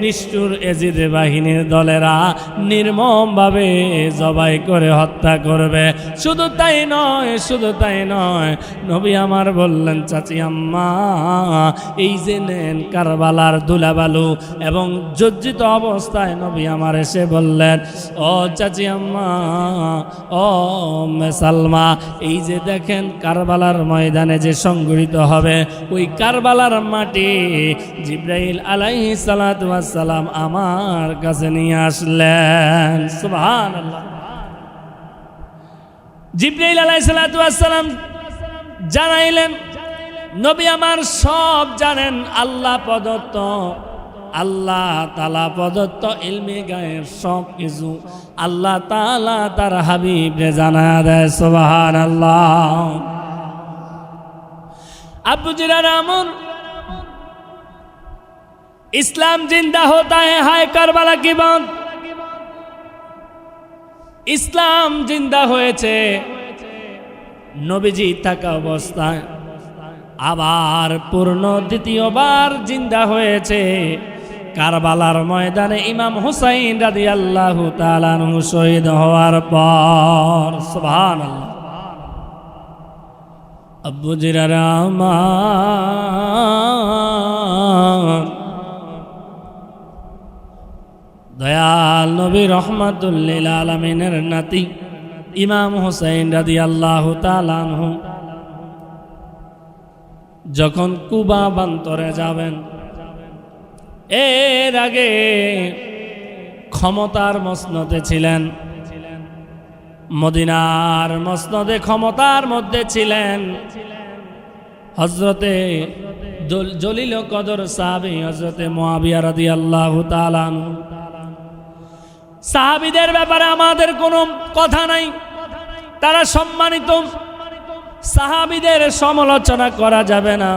নিষ্ঠুর এজিদ বাহিনীর দলেরা নির্মমভাবে জবাই করে হত্যা করবে। শুধু তাই নয়, নবী আমার বললেন, চাচি আম্মা, এই যে নেন কারবালার ধুলাবালু, এবং জর্জিত অবস্থায় নবী আমার এসে বললেন, ও চাচি আম্মা, ও সালমা, এই যে দেখেন কারবালার ময়দানে যে সংগঠিত হবে, ওই কারবালার মাটি জিব্রাইল আলাইহিস সালাতু ওয়াস সালাম আমার কাছে নিয়ে আসলেন। সুবহানাল্লাহ। জিব্রাইল আলাইহিস সালাতু ওয়াস সালাম জানাইলেন, নবী আমার সব জানেন, আল্লাহ প্রদত্ত, আল্লাহ তাআলা প্রদত্ত ইলমে গায়েব সব কিছু আল্লাহ তাআলা তার হাবিবকে জানায় দেয়। সুবহানাল্লাহ। আবু জিরার আমর, इस्लाम जिंदा होता है हाय करबला की बात। ইসলাম জিন্দা হয়েছে নবীজি থাকা অবস্থায়, আবার পূর্ণ দ্বিতীয়বার জিন্দা হয়েছে কারবালার ময়দানে ইমাম হুসাইন রাদিয়াল্লাহু তাআলা আনহু শহীদ হওয়ার পর। সুবহানাল্লাহ। আবু জিরার আমার দয়াল নবী রহমাতুল লিল আলামিনের নাতি ইমাম হুসাইন রাদিয়াল্লাহু তাআলা আনহু যখন কুবা প্রান্তরে যাবেন, এর আগে ক্ষমতার মসনদে ছিলেন, মদিনার মসনদে ক্ষমতার মধ্যে ছিলেন হযরতে জলিল কদর সাহাবী হযরতে মুআবিয়া রাদিয়াল্লাহু তাআলা আনহু। সাহাবীদের ব্যাপারে আমাদের কোনো কথা নাই, তারা সম্মানিত, সাহাবীদের সমালোচনা করা যাবে না,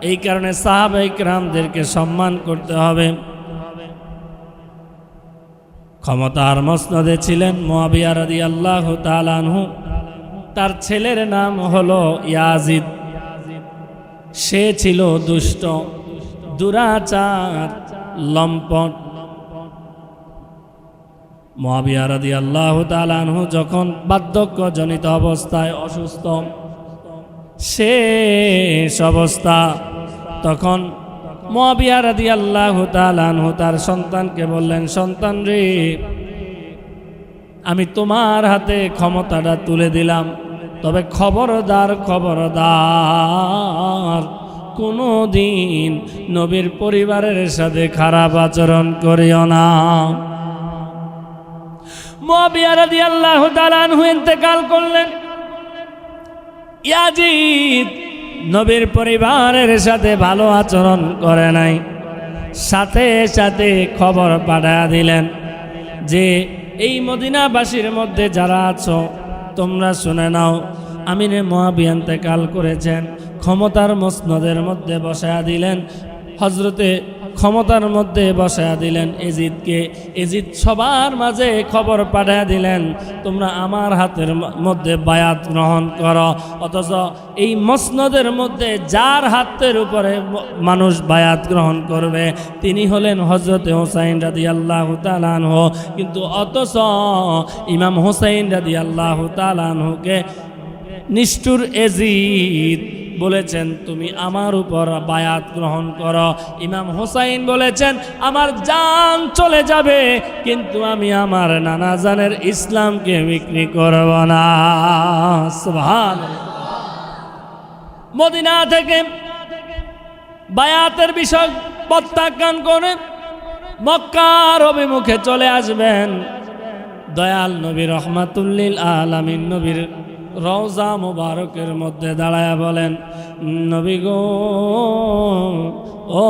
এই কারণে সাহাবায়ে কিরামদেরকে সম্মান করতে হবে। ক্ষমতার মসনদে ছিলেন মুআবিয়া রাদিয়াল্লাহু তাআলা আনহু, তার ছেলের নাম হলো ইয়াজিদ। সে ছিল দুষ্ট, দুরাচার, লম্পট। মুআবিয়া রাদিয়াল্লাহু তাআলা আনহু যখন বার্ধক্যজনিত অবস্থায় অসুস্থ, শেষ অবস্থা, তখন মুআবিয়া রাদিয়াল্লাহু তাআলা আনহু তার সন্তানকে বললেন, সন্তান রে, আমি তোমার হাতে ক্ষমতাটা তুলে দিলাম, তবে খবরদার কোনো দিন নবীর পরিবারের সাথে খারাপ আচরণ করিও না। মুআবিয়া রাদিয়াল্লাহু তাআলা আনহু ইন্তেকাল করলেন। ইয়াজিদ নবীর পরিবারের সাথে ভালো আচরণ করে নাই, সাথে সাথে খবর পাঠায়া দিলেন যে এই মদিনাবাসীর মধ্যে যারা আছো তোমরা শুনে নাও, আমিরে মুআবিয়া ইন্তেকাল করেছেন। ক্ষমতার মসনদের মধ্যে বসায়া দিলেন হযরতে, ক্ষমতার মধ্যে বসায়া দিলেন এজিদকে। এজিদ সবার মাঝে খবর পাঠায়া দিলেন, তোমরা আমার হাতের মধ্যে বায়াত গ্রহণ করো। অথচ এই মসনদের মধ্যে যার হাতের উপরে মানুষ বায়াত গ্রহণ করবে তিনি হলেন হযরতে হুসাইন রাদিয়াল্লাহু তাআলা আনহু। কিন্তু অথচ ইমাম হুসাইন রাদিয়াল্লাহু তাআলা আনহুকে নিষ্ঠুর এজিদ বলেছেন, তুমি আমার উপর বায়াত গ্রহণ করো। ইমাম হুসাইন বলেছেন, আমার জান চলে যাবে কিন্তু আমি আমার নানা জানের ইসলামকে বিক্রি করব না। সুবহানাল্লাহ। মদিনা থেকে বায়াতের বিষয় প্রত্যাখ্যান করে মক্কার অভিমুখে চলে আসবেন দয়াল নবী রহমাতুল লিল আলামিন। নবীর রওজা মুবারকের মধ্যে দাঁড়ায়া বলেন, নবী গো, ও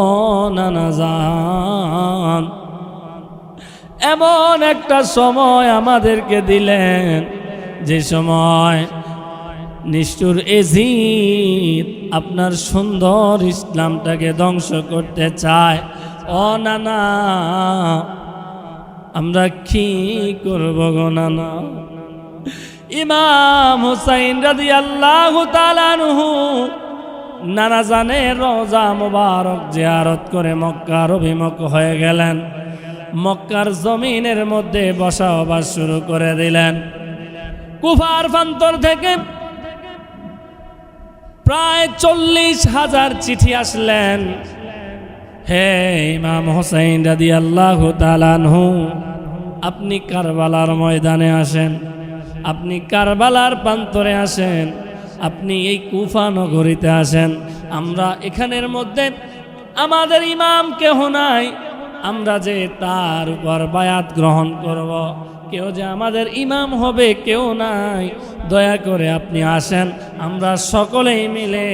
নানা জান, এমন একটা সময় আমাদেরকে দিলেন যে সময় নিষ্ঠুর এজিদ আপনার সুন্দর ইসলামটাকে ধ্বংস করতে চায়। ও নানা, আমরা কি করব গো নানা? ইমাম হুসাইন রাদিয়াল্লাহু তাআলা আনহু নানা জানে রওজা মুবারক জিয়ারত করে মক্কার অভিমুখ হয়ে গেলেন। মক্কার জমিনের মধ্যে বসবাস শুরু করে দিলেন। কুফার প্রান্তর থেকে প্রায় 40,000 চিঠি আসলেন। হে ইমাম হোসেন রাদিয়াল্লাহু তাআলা আনহু, আপনি কারবালার ময়দানে আসেন, আপনি কারবালার প্রান্তরে আসেন, আপনি এই কুফা নগরীতে আসেন। আমরা এখানের মধ্যে আমাদের ইমাম কেহ নাই, আমরা যে তার উপর বায়াত গ্রহণ করব, কেউ যে আমাদের ইমাম হবে কেউ নাই। দয়া করে আপনি আসেন, আমরা সকলেই মিলে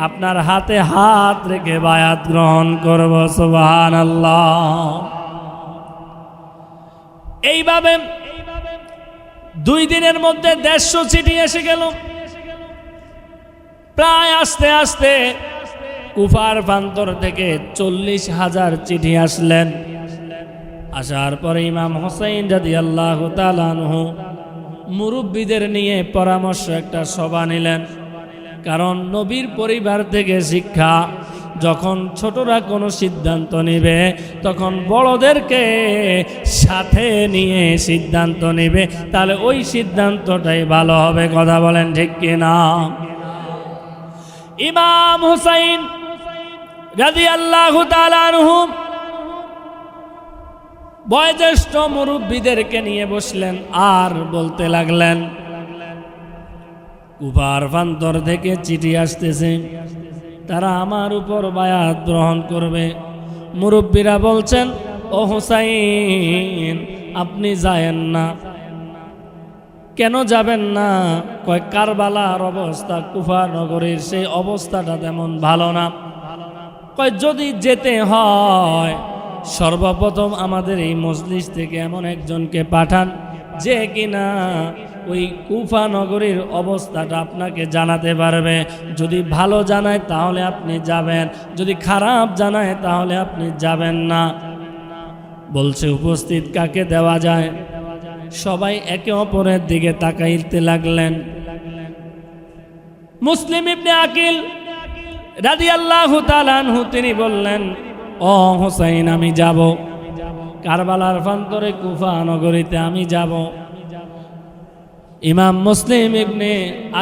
আপনার হাতে হাত রেখে বায়াত গ্রহণ করব। সুবহানাল্লাহ। এইভাবে 2 দিনের মধ্যে 150 চিঠি এসে গেল। প্রায় আস্তে আস্তে কুফার প্রান্তর থেকে 40,000 চিঠি আসলেন। আসার পরে ইমাম হোসেন রাদিয়াল্লাহু তাআলা আনহু মুরব্বীদের নিয়ে পরামর্শ একটা সভা নিলেন। কারণ নবীর পরিবার থেকে শিক্ষা, যখন ছোটরা কোনো সিদ্ধান্ত নেবে তখন বড়দেরকে সাথে নিয়ে সিদ্ধান্ত নেবে, তাহলে ওই সিদ্ধান্তটাই ভালো হবে। কথা বলেন ঠিক কিনা? ইমাম হুসাইন রাদিয়াল্লাহু তাআলা আনহু বয়োজ্যেষ্ঠ মুরব্বীদেরকে নিয়ে বসলেন আর বলতে লাগলেন, কুফার প্রান্তর থেকে চিঠি আসতেছে, তারা আমার উপর বায়াত গ্রহণ করবে। মুরব্বীরা বলছেন, ও হুসাইন, আপনি যায়েন না। কেন যাবেন না? কয়, কারবালার অবস্থা, কুফা নগরীর সেই অবস্থাটা তেমন ভালো না। কয়, যদি যেতে হয় সর্বপ্রথম আমাদের এই মজলিস থেকে এমন একজনকে পাঠান যে কিনা ওই কুফা নগরীর অবস্থাটা আপনাকে জানাতে পারবে। যদি ভালো জানায় তাহলে আপনি যাবেন, যদি খারাপ জানায় তাহলে আপনি যাবেন না। বলছে, উপস্থিত কাকে দেওয়া যায়? সবাই একে অপরের দিকে তাকাইতে লাগলেন। মুসলিম ইবনে আকিল রাদিয়াল্লাহু তাআলা আনহু তিনি বললেন, ও হোসাইন, আমি যাব, কারবালার প্রান্তরে কুফা নগরীতে আমি যাব। ইমাম মুসলিম ইবনে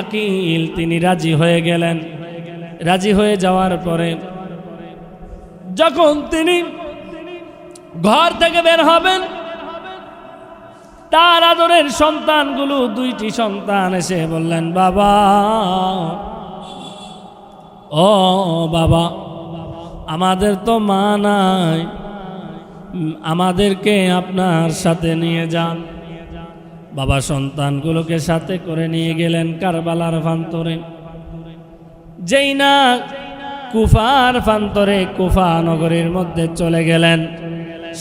আকিল তিনি রাজি হয়ে গেলেন। রাজি হয়ে যাওয়ার পরে যখন তিনি ঘর থেকে বের হবেন, তার আদরের সন্তানগুলো 2টি সন্তান এসে বললেন, বাবা, ও বাবা, আমাদের তো মা নাই, আমাদেরকে আপনার সাথে নিয়ে যান। বাবা সন্তানগুলোকে সাথে করে নিয়ে গেলেন কারবালার প্রান্তরে। যেই না কুফার প্রান্তরে কুফা নগরীর মধ্যে চলে গেলেন,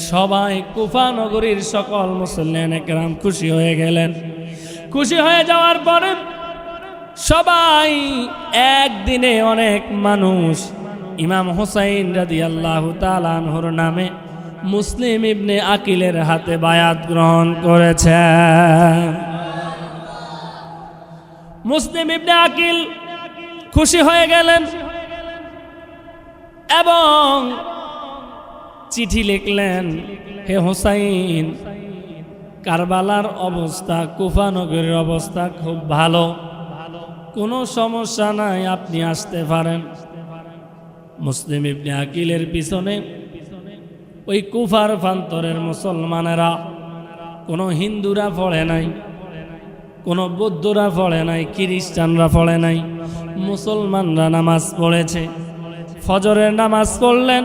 সবাই কুফা নগরীর সকল মুসলিম একরাম খুশি হয়ে গেলেন। খুশি হয়ে যাওয়ার পরে সবাই একদিনে অনেক মানুষ ইমাম হুসাইন রাদিয়াল্লাহু তাআলা আনহুর নামে মুসলিম ইবনে আকিলের হাতে বায়াত গ্রহণ করেছে। মুসলিম ইবনে আকিল খুশি হয়ে গেলেন এবং চিঠি লিখলেন, হে হুসাইন, কারবালার অবস্থা, কুফা নগরীর অবস্থা খুব ভালো, কোনো সমস্যা নাই, আপনি আসতে পারেন। মুসলিম ইবনে আকিলের পিছনে ওই কুফার প্রান্তরের মুসলমানেরা, কোনো হিন্দুরা পড়ে নাই, কোনো বৌদ্ধরা পড়ে নাই, খ্রিস্টানরা পড়ে নাই, মুসলমানরা নামাজ পড়েছে। ফজরের নামাজ পড়লেন,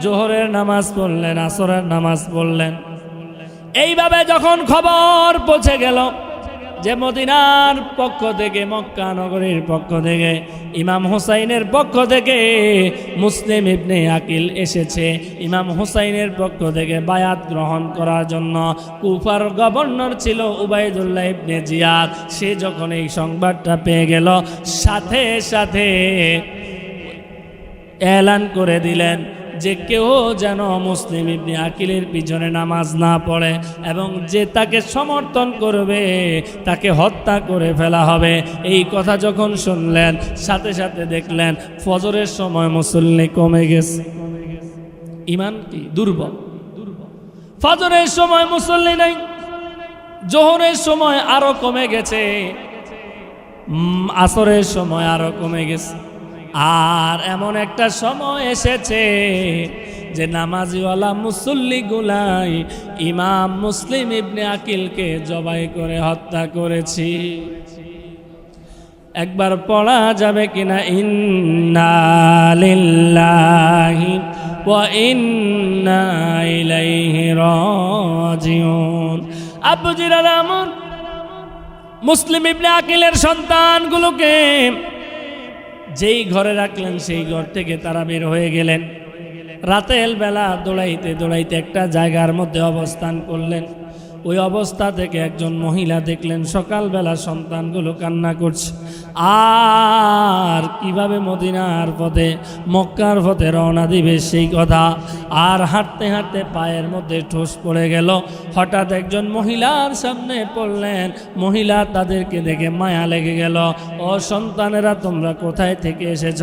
জোহরের নামাজ পড়লেন, আসরের নামাজ পড়লেন। এইভাবে যখন খবর পৌঁছে গেল যে মদিনার পক্ষ থেকে, মক্কা নগরীর পক্ষ থেকে, ইমাম হুসাইনের পক্ষ থেকে মুসলিম ইবনে আকিল এসেছে ইমাম হুসাইনের পক্ষ থেকে বায়াত গ্রহণ করার জন্য। কুফার গভর্নর ছিল উবাইদুল্লাহ ইবনে জিয়াদ। সে যখন এই সংবাদটা পেয়ে গেল, সাথে সাথে এলান করে দিলেন যে কেউ যেন মুসলিম ইবনে আকিলের পিছনে নামাজ না পড়ে এবং যে তাকে সমর্থন করবে তাকে হত্যা করে ফেলা হবে। এই কথা যখন শুনলেন সাথে সাথে দেখলেন ফজরের সময় মুসল্লি কমে গেছে। ইমান কি দুর্বল। ফজরের সময় মুসল্লি নাই, জোহরের সময় আরো কমে গেছে, আসরের সময় আরো কমে গেছে, আর এমন একটা সময় এসেছে যে নামাজিওয়ালা মুসল্লি গুলাই ইমাম মুসলিম ইবনে আকিলকে জবাই করে হত্যা করেছি। একবার পড়া যাবে কিনা ইন্না লিল্লাহি ওয়া ইন্না ইলাইহি রাজিউন। আব্বু জিরারা আমর মুসলিম ইবনে আকিলের সন্তানগুলোকে যেই ঘরে রাখলেন সেই ঘর থেকে তারা বের হয়ে গেলেন। রাতের বেলা দৌড়াইতে দৌড়াইতে একটা জায়গার মধ্যে অবস্থান করলেন। ওই অবস্থা থেকে একজন মহিলা দেখলেন সকালবেলা সন্তানগুলো কান্না করছে, আর কিভাবে মদিনার পথে মক্কার পথে রওনা দিবে সেই কথা। আর হাঁটতে হাঁটতে পায়ের মধ্যে ঠোস পড়ে গেল। হঠাৎ একজন মহিলার সামনে পড়লেন। মহিলা তাদেরকে দেখে মায়া লেগে গেল। ও সন্তানেরা, তোমরা কোথায় থেকে এসেছ?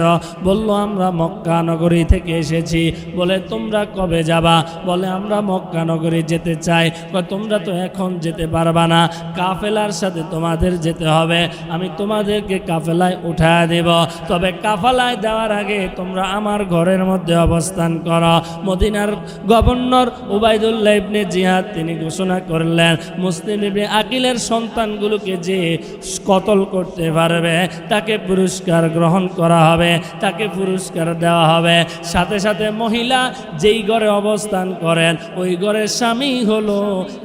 বলল, আমরা মক্কা নগরী থেকে এসেছি। বলে, তোমরা কবে যাবা? বলে, আমরা মক্কা নগরী যেতে চাই। তোমরা তো এখন যেতে পারবা না, কাফেলার সাথে তোমাদের যেতে হবে। আমি তোমাদেরকে কাফেলায় উঠা দেব, তবে কাফেলায় দেওয়ার আগে তোমরা আমার ঘরের মধ্যে অবস্থান করো। মদিনার গভর্নর উবাইদুল্লাহ ইবনে জিয়াদ তিনি ঘোষণা করলেন, মুসলিম ইবনে আকিলের সন্তানগুলোকে যে কতল করতে পারবে তাকে পুরস্কার গ্রহণ করা হবে, তাকে পুরস্কার দেওয়া হবে। সাথে সাথে মহিলা যেই ঘরে অবস্থান করেন ওই ঘরের স্বামী হলো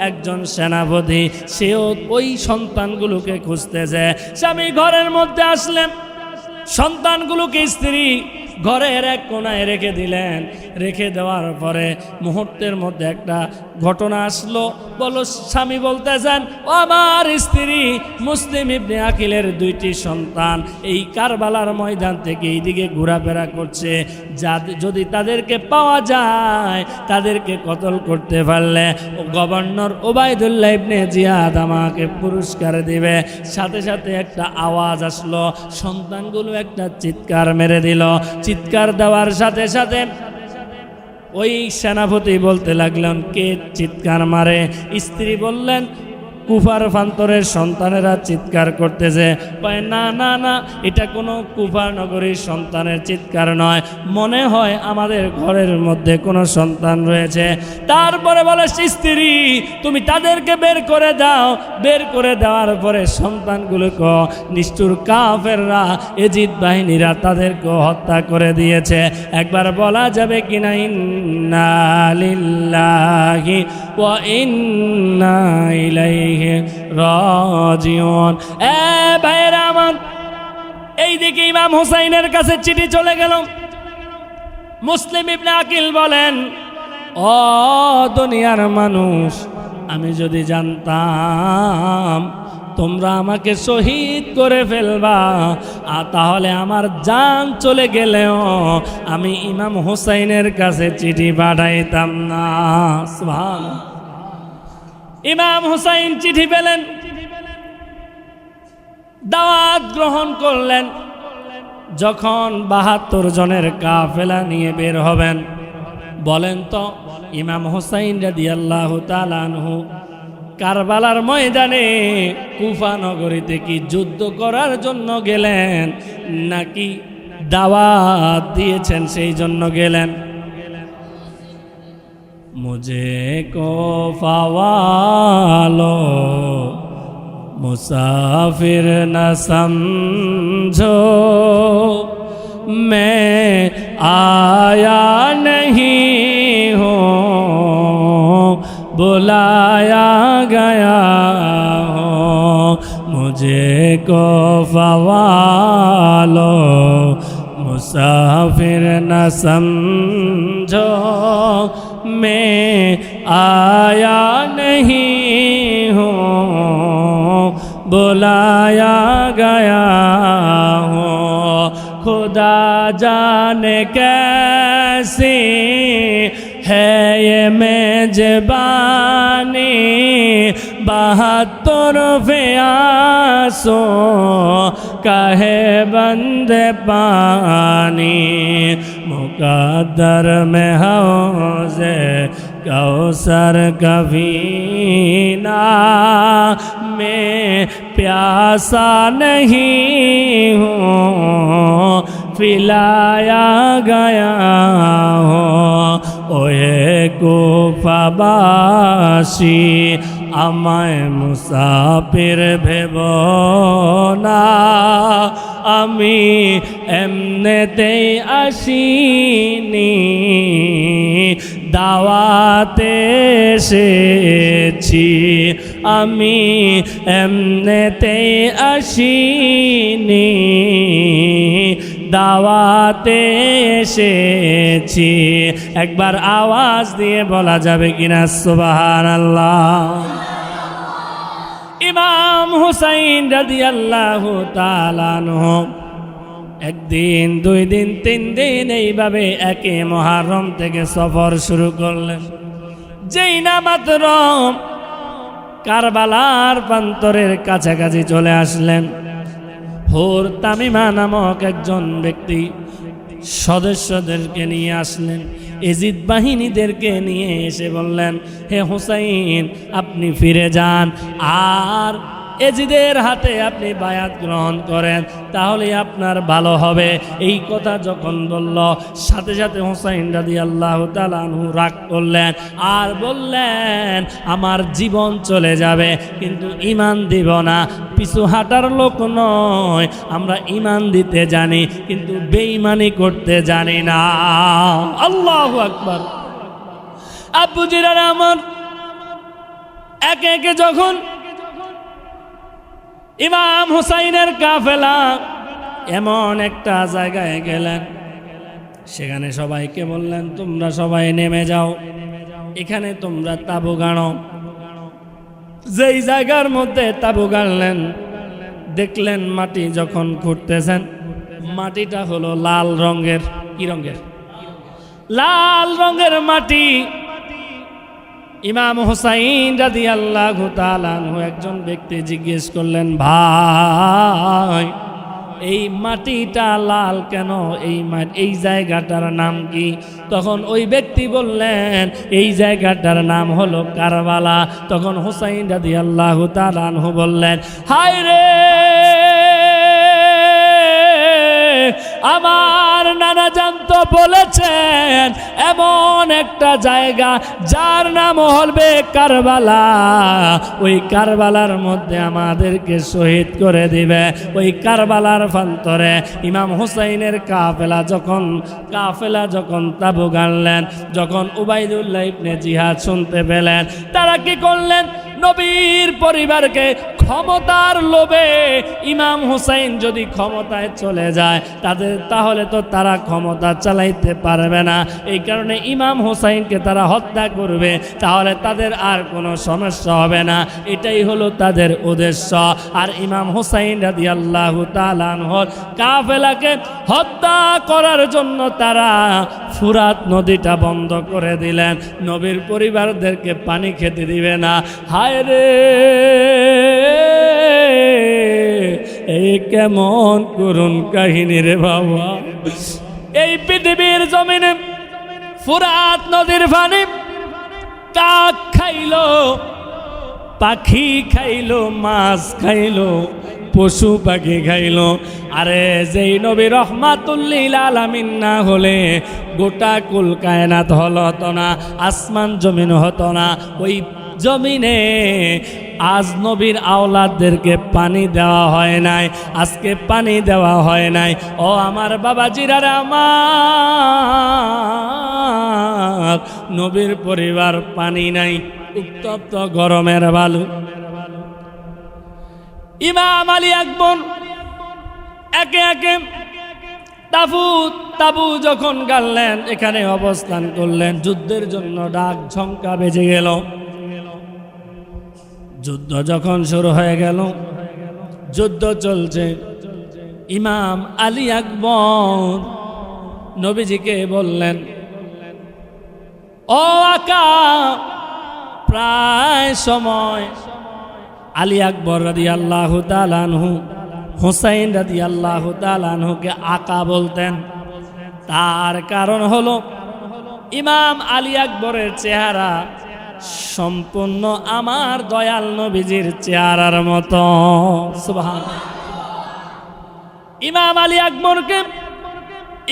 একজন সেনাপতি, সেও ওই সন্তানগুলোকে খুঁজতেছে। স্বামী ঘরের মধ্যে আসলেন, সন্তানগুলোকে স্ত্রী ঘরের এক কোনায় রেখে দিলেন। রেখে দেওয়ার পরে মুহূর্তের মধ্যে একটা ঘটনা আসলো। বলো, স্বামী বলতেছেন, আমার স্ত্রী মুসলিম ইবনে আকিলের দুইটি সন্তান এই কারবালার ময়দান থেকে এইদিকে ঘোরাফেরা করছে। যদি তাদেরকে পাওয়া যায়, তাদেরকে কতল করতে পারলে গভর্নর উবাইদুল্লাহ ইবনে জিয়াদ আমাকে পুরস্কার দিবে। সাথে সাথে একটা আওয়াজ আসলো, সন্তানগুলো একটা চিৎকার মেরে দিল। চিৎকার দেওয়ার সাথে সাথে ওই সেনাপতি বলতে লাগলেন, কে চিৎকার মারে? স্ত্রী বললেন, কুফার প্রান্তরের সন্তানেরা চিৎকার করতেছে। না না না, এটা কোনো কুফা নগরীর সন্তানের চিৎকার নয়, মনে হয় আমাদের ঘরের মধ্যে কোনো সন্তান রয়েছে। তারপরে বলে, স্ত্রী তুমি তাদেরকে বের করে দাও। বের করে দেওয়ার পরে সন্তানগুলোকে নিষ্ঠুর কাফেররা, এজিদ বাহিনীরা তাদেরকে হত্যা করে দিয়েছে। একবার বলা যাবে কিনা ইন্না লিল্লাহি ওয়া ইন্না ইলাইহি রাজিউন। ভাইয়েরা আমার, এইদিকে ইমাম হুসাইনের কাছে চিঠি চলে গেল। মুসলিম ইবনে আকিল বলেন, ও দুনিয়ার মানুষ, আমি যদি জানতাম তোমরা আমাকে শহীদ করে ফেলবা, তাহলে আমার জান চলে গেলেও আমি ইমাম হুসাইনের কাছে চিঠি পাঠাইতাম না। সুবহানাল্লাহ। ইমাম হুসাইন চিঠি পেলেন, দাওয়াত গ্রহণ করলেন। যখন ৭২ জনের কাফেলা নিয়ে বের হবেন, বলেন তো ইমাম হুসাইন রাদিয়াল্লাহু তাআলা আনহু কারবালার ময়দানে কুফা নগরীতে কি যুদ্ধ করার জন্য গেলেন নাকি দাওয়াত দিয়েছেন সেই জন্য গেলেন? मुझे को फवालो मुसाफिर न समझो, मैं आया नहीं हूँ, बुलाया गया हूँ। मुझे को फवालो मुसाफिर न समझो, मैं आया नहीं हूँ, बुलाया गया हूँ। खुदा जाने कैसी है ये मेजबानी, 72 आंसू कहे बंदे पानी, मुकद्दर में हौज़े कौसर कभी ना, मैं प्यासा नहीं हूँ पिलाया गया हो। ओए কুফাবাসী আমায় মুসাফির ভেব না, আমি এমনেতেই আসিনি, দাওয়াতে এসেছি, আমি এমনেতেই আসিনি, দাওয়াতে এসেছি। একবার আওয়াজ দিয়ে বলা যাবে কিনা সুবহানাল্লাহ। ইমাম হুসাইন রাদিয়াল্লাহু তাআলা আনহু একদিন, 2 দিন, 3 দিন এইভাবে একে মুহররম থেকে সফর শুরু করলেন। যেই না মাত্র কারবালার প্রান্তরের কাছাকাছি চলে আসলেন, হুর তামিমা নামক একজন ব্যক্তি সদস্যদেরকে নিয়ে আসলেন, এজিদ বাহিনীদেরকে নিয়ে এসে বললেন, হে হুসাইন, আপনি ফিরে যান আর এজিদের হাতে আপনি বায়াত গ্রহণ করেন, তাহলে আপনার ভালো হবে। এই কথা যখন বলল, সাথে সাথে হুসাইন রাদিয়াল্লাহু তাআলা আনহু রাগ করলেন আর বললেন, আমার জীবন চলে যাবে কিন্তু ঈমান দিব না। পিছু হাঁটার লোক নয়, আমরা ঈমান দিতে জানি কিন্তু বেঈমানি করতে জানি না। আল্লাহু আকবার। আব্বু জিরারা আমার একে একে যখন ইমাম হুসাইনের কাফেলা এমন একটা জায়গায় গেলেন, সেখানে সবাইকে বললেন, তোমরা সবাই নেমে যাও, এখানে তোমরা তাঁবু গাড়ো। যেই জায়গার মধ্যে তাঁবু গাড়লেন, দেখলেন মাটি যখন খুঁড়তেছেন, মাটিটা হলো লাল রঙের। কি রঙের? লাল রঙের মাটি। ইমাম হুসাইন রাদিয়াল্লাহু তাআলা আনহু একজন ব্যক্তি জিজ্ঞেস করলেন, ভাই, এই মাটিটা লাল কেন? এই জায়গাটার নাম কি? তখন ওই ব্যক্তি বললেন, এই জায়গাটার নাম হলো কারবালা। তখন হুসাইন রাদিয়াল্লাহু তাআলা আনহু বললেন, হায় রে, আমার নানা জানতো বলেছেন এমন একটা জায়গা যার নাম হবে কারবালা, ওই কারবালার মধ্যে আমাদেরকে শহীদ করে দিবে। ওই কারবালার প্রান্তরে ইমাম হুসাইনের কাফেলা যখন তাঁবু গাড়লেন, যখন উবাইদুল্লাহ ইবনে জিহাদ শুনতে পেলেন, তারা কি করলেন? নবীর পরিবারকে ক্ষমতার লোভে, ইমাম হুসাইন যদি ক্ষমতায় চলে যায় তাহলে তো তারা ক্ষমতা চালাইতে পারবে না, এই কারণে ইমাম হুসাইনকে তারা হত্যা করবে, তাহলে তাদের আর কোনো সমস্যা হবে না। এটাই হলো তাদের উদ্দেশ্য। আর ইমাম হুসাইন রাদিয়াল্লাহু তাআলা আনহুর কাফেলাকে হত্যা করার জন্য তারা ফুরাত নদীটা বন্ধ করে দিলেন, নবীর পরিবারদেরকে পানি খেতে দিবে না। হায় রে, এই কেমন করুণ কাহিনী রে বাবা। এই পৃথিবীর জমিনে ফুরাত নদীর পানি কাক খাইলো, পাখি খাইলো, মাছ খাইলো, পশু পাখি খাইলো। আরে যেই নবী রহমাতুল্লিল আলামিন না হলে গোটা কুল কায়নাত হতো না, আসমান জমিন হতো না। ওই জমিনে আজ নবীর আওলাদদেরকে পানি দেওয়া হয় নাই, আজকে পানি দেওয়া হয় নাই। ও আমার বাবাজিরা, আমার নবীর পরিবার পানি নাই, উত্তপ্ত গরমের বালু। ইমাম আলী আকবর একে একে তাবু যখন গাড়লেন, এখানে অবস্থান করলেন, যুদ্ধের জন্য ডাক ঝঙ্কা বেজে গেল। যুদ্ধ যখন শুরু হয়ে গেল, যুদ্ধ চলছে, ইমাম আলী আকবর নবীজিকে বললেন, ও আকা, প্রায় সময় আলী আকবর রাদিয়াল্লাহু তাআলা আনহু হুসাইন রাদিয়াল্লাহু তাআলা আনহুকে আকা বলতেন। তার কারণ হলো ইমাম আলী আকবরের চেহারা সম্পূর্ণ আমার দয়াল নবীজির চেহারার মতো। সুবহানাল্লাহ। ইমাম আলী আকবরকে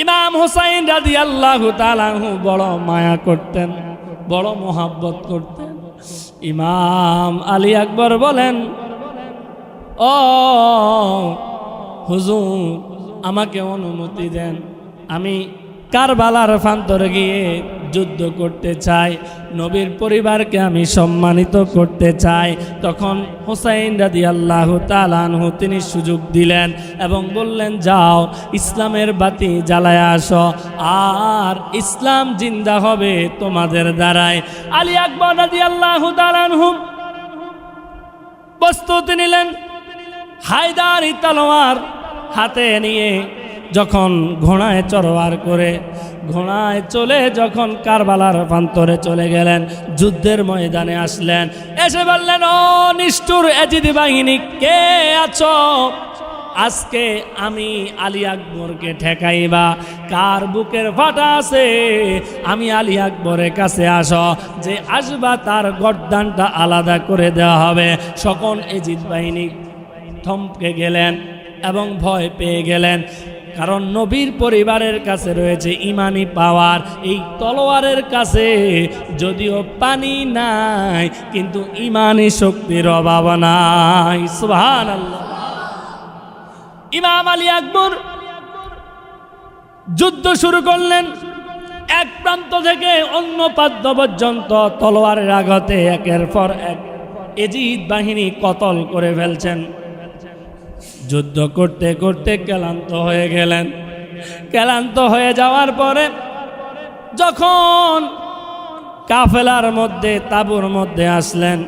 ইমাম হুসাইন রাদিয়াল্লাহু তাআলা আনহু বড় মায়া করতেন, বড় মোহাব্বত করতেন। ইমাম আলী আকবর বলেন, ও হুজুর, আমাকে অনুমতি দেন, আমি কারবালার প্রান্তরে গিয়ে যুদ্ধ করতে চাই, নবীর পরিবারকে আমি সম্মানিত করতে চাই। তখন হুসাইন রাদিয়াল্লাহু তাআলা আনহু তিনি সুযোগ দিলেন এবং বললেন, যাও, ইসলামের বাতি জ্বালায় আসো, আর ইসলাম জিন্দা হবে তোমাদের দ্বারায়। আলী আকবর রাদিয়াল্লাহু তাআলা আনহু প্রস্তুতি নিলেন, হায়দারি তলোয়ার হাতে নিয়ে যখন ঘোড়ায় চড়ার করে ঘোড়ায় চলে যখন কারবালার প্রান্তরে চলে গেলেন, যুদ্ধের ময়দানে আসলেন, এসে বললেন, ও নিষ্ঠুর এজিদি বাহিনী, কে আছো? আজকে আমি আলী আকবরকে ঠেকাইবা, কার বুকের ফাটা আছে? আমি আলী আকবরের কাছে আসো, যে আসবা তার গর্দানটা আলাদা করে দেওয়া হবে। সকল এজিদ বাহিনী থমকে গেলেন এবং ভয় পেয়ে গেলেন, কারণ নবীর পরিবারের কাছে রয়েছে ইমানি পাওয়ার। এই তলোয়ারের কাছে যদিও পানি নাই, কিন্তু ইমানি শক্তির অভাব নাই। সুবহানাল্লাহ। ইমাম আলী আকবর যুদ্ধ শুরু করলেন। এক প্রান্ত থেকে অন্য প্রান্ত পর্যন্ত তলোয়ারের আঘাতে একের পর এক এজিদ বাহিনী কতল করে ফেলছেন। যুদ্ধ করতে করতে ক্লান্ত হয়ে গেলেন। ক্লান্ত হয়ে যাওয়ার পরে যখন কাফেলার মধ্যে তাঁবুর মধ্যে আসলেন,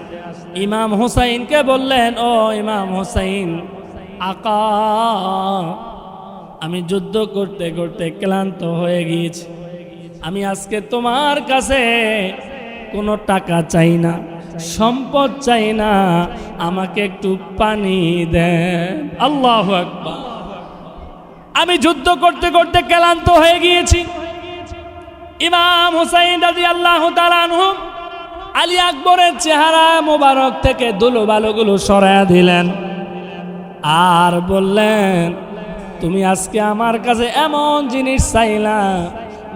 ইমাম হুসাইনকে বললেন, ও ইমাম হুসাইন, আকা, আমি যুদ্ধ করতে করতে ক্লান্ত হয়ে গিয়েছি, আমি আজকে তোমার কাছে কোনো টাকা চাই না, সম্পদ চাই না, আমাকে একটু পানি দেন। আল্লাহু আকবার। আমি যুদ্ধ করতে করতে ক্লান্ত হয়ে গিয়েছি। ইমাম হুসাইন রাদিয়াল্লাহু তাআলা আনহু আলী আকবরের চেহারা মোবারক থেকে ধুলোবালুগুলো সরায়া দিলেন আর বললেন, তুমি আজকে আমার কাছে এমন জিনিস চাইলা,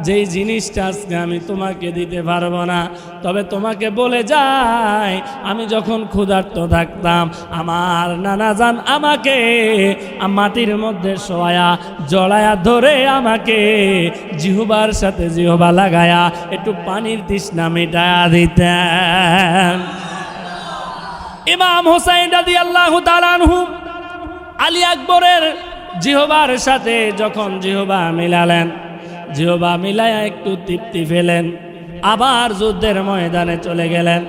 যেই জিনিসটা আজকে আমি তোমাকে দিতে পারবো না। তবে তোমাকে বলে যাই, আমি যখন ক্ষুধার্ত থাকতাম, আমার নানাজান আমাকে মাটির মধ্যে শোয়া জড়ায়া ধরে আমাকে জিহ্বার সাথে জিহ্বা লাগায়া একটু পানির তৃষ্ণা মিটায়া দিতেন। ইমাম হুসাইন রাদিয়াল্লাহু তাআলা আনহু আলী আকবরের জিহ্বার সাথে যখন জিহ্বা মিলালেন, জিহ্বা মিলায়া একটু তৃপ্তি পেলেন, আবার যুদ্ধের ময়দানে চলে গেলেন।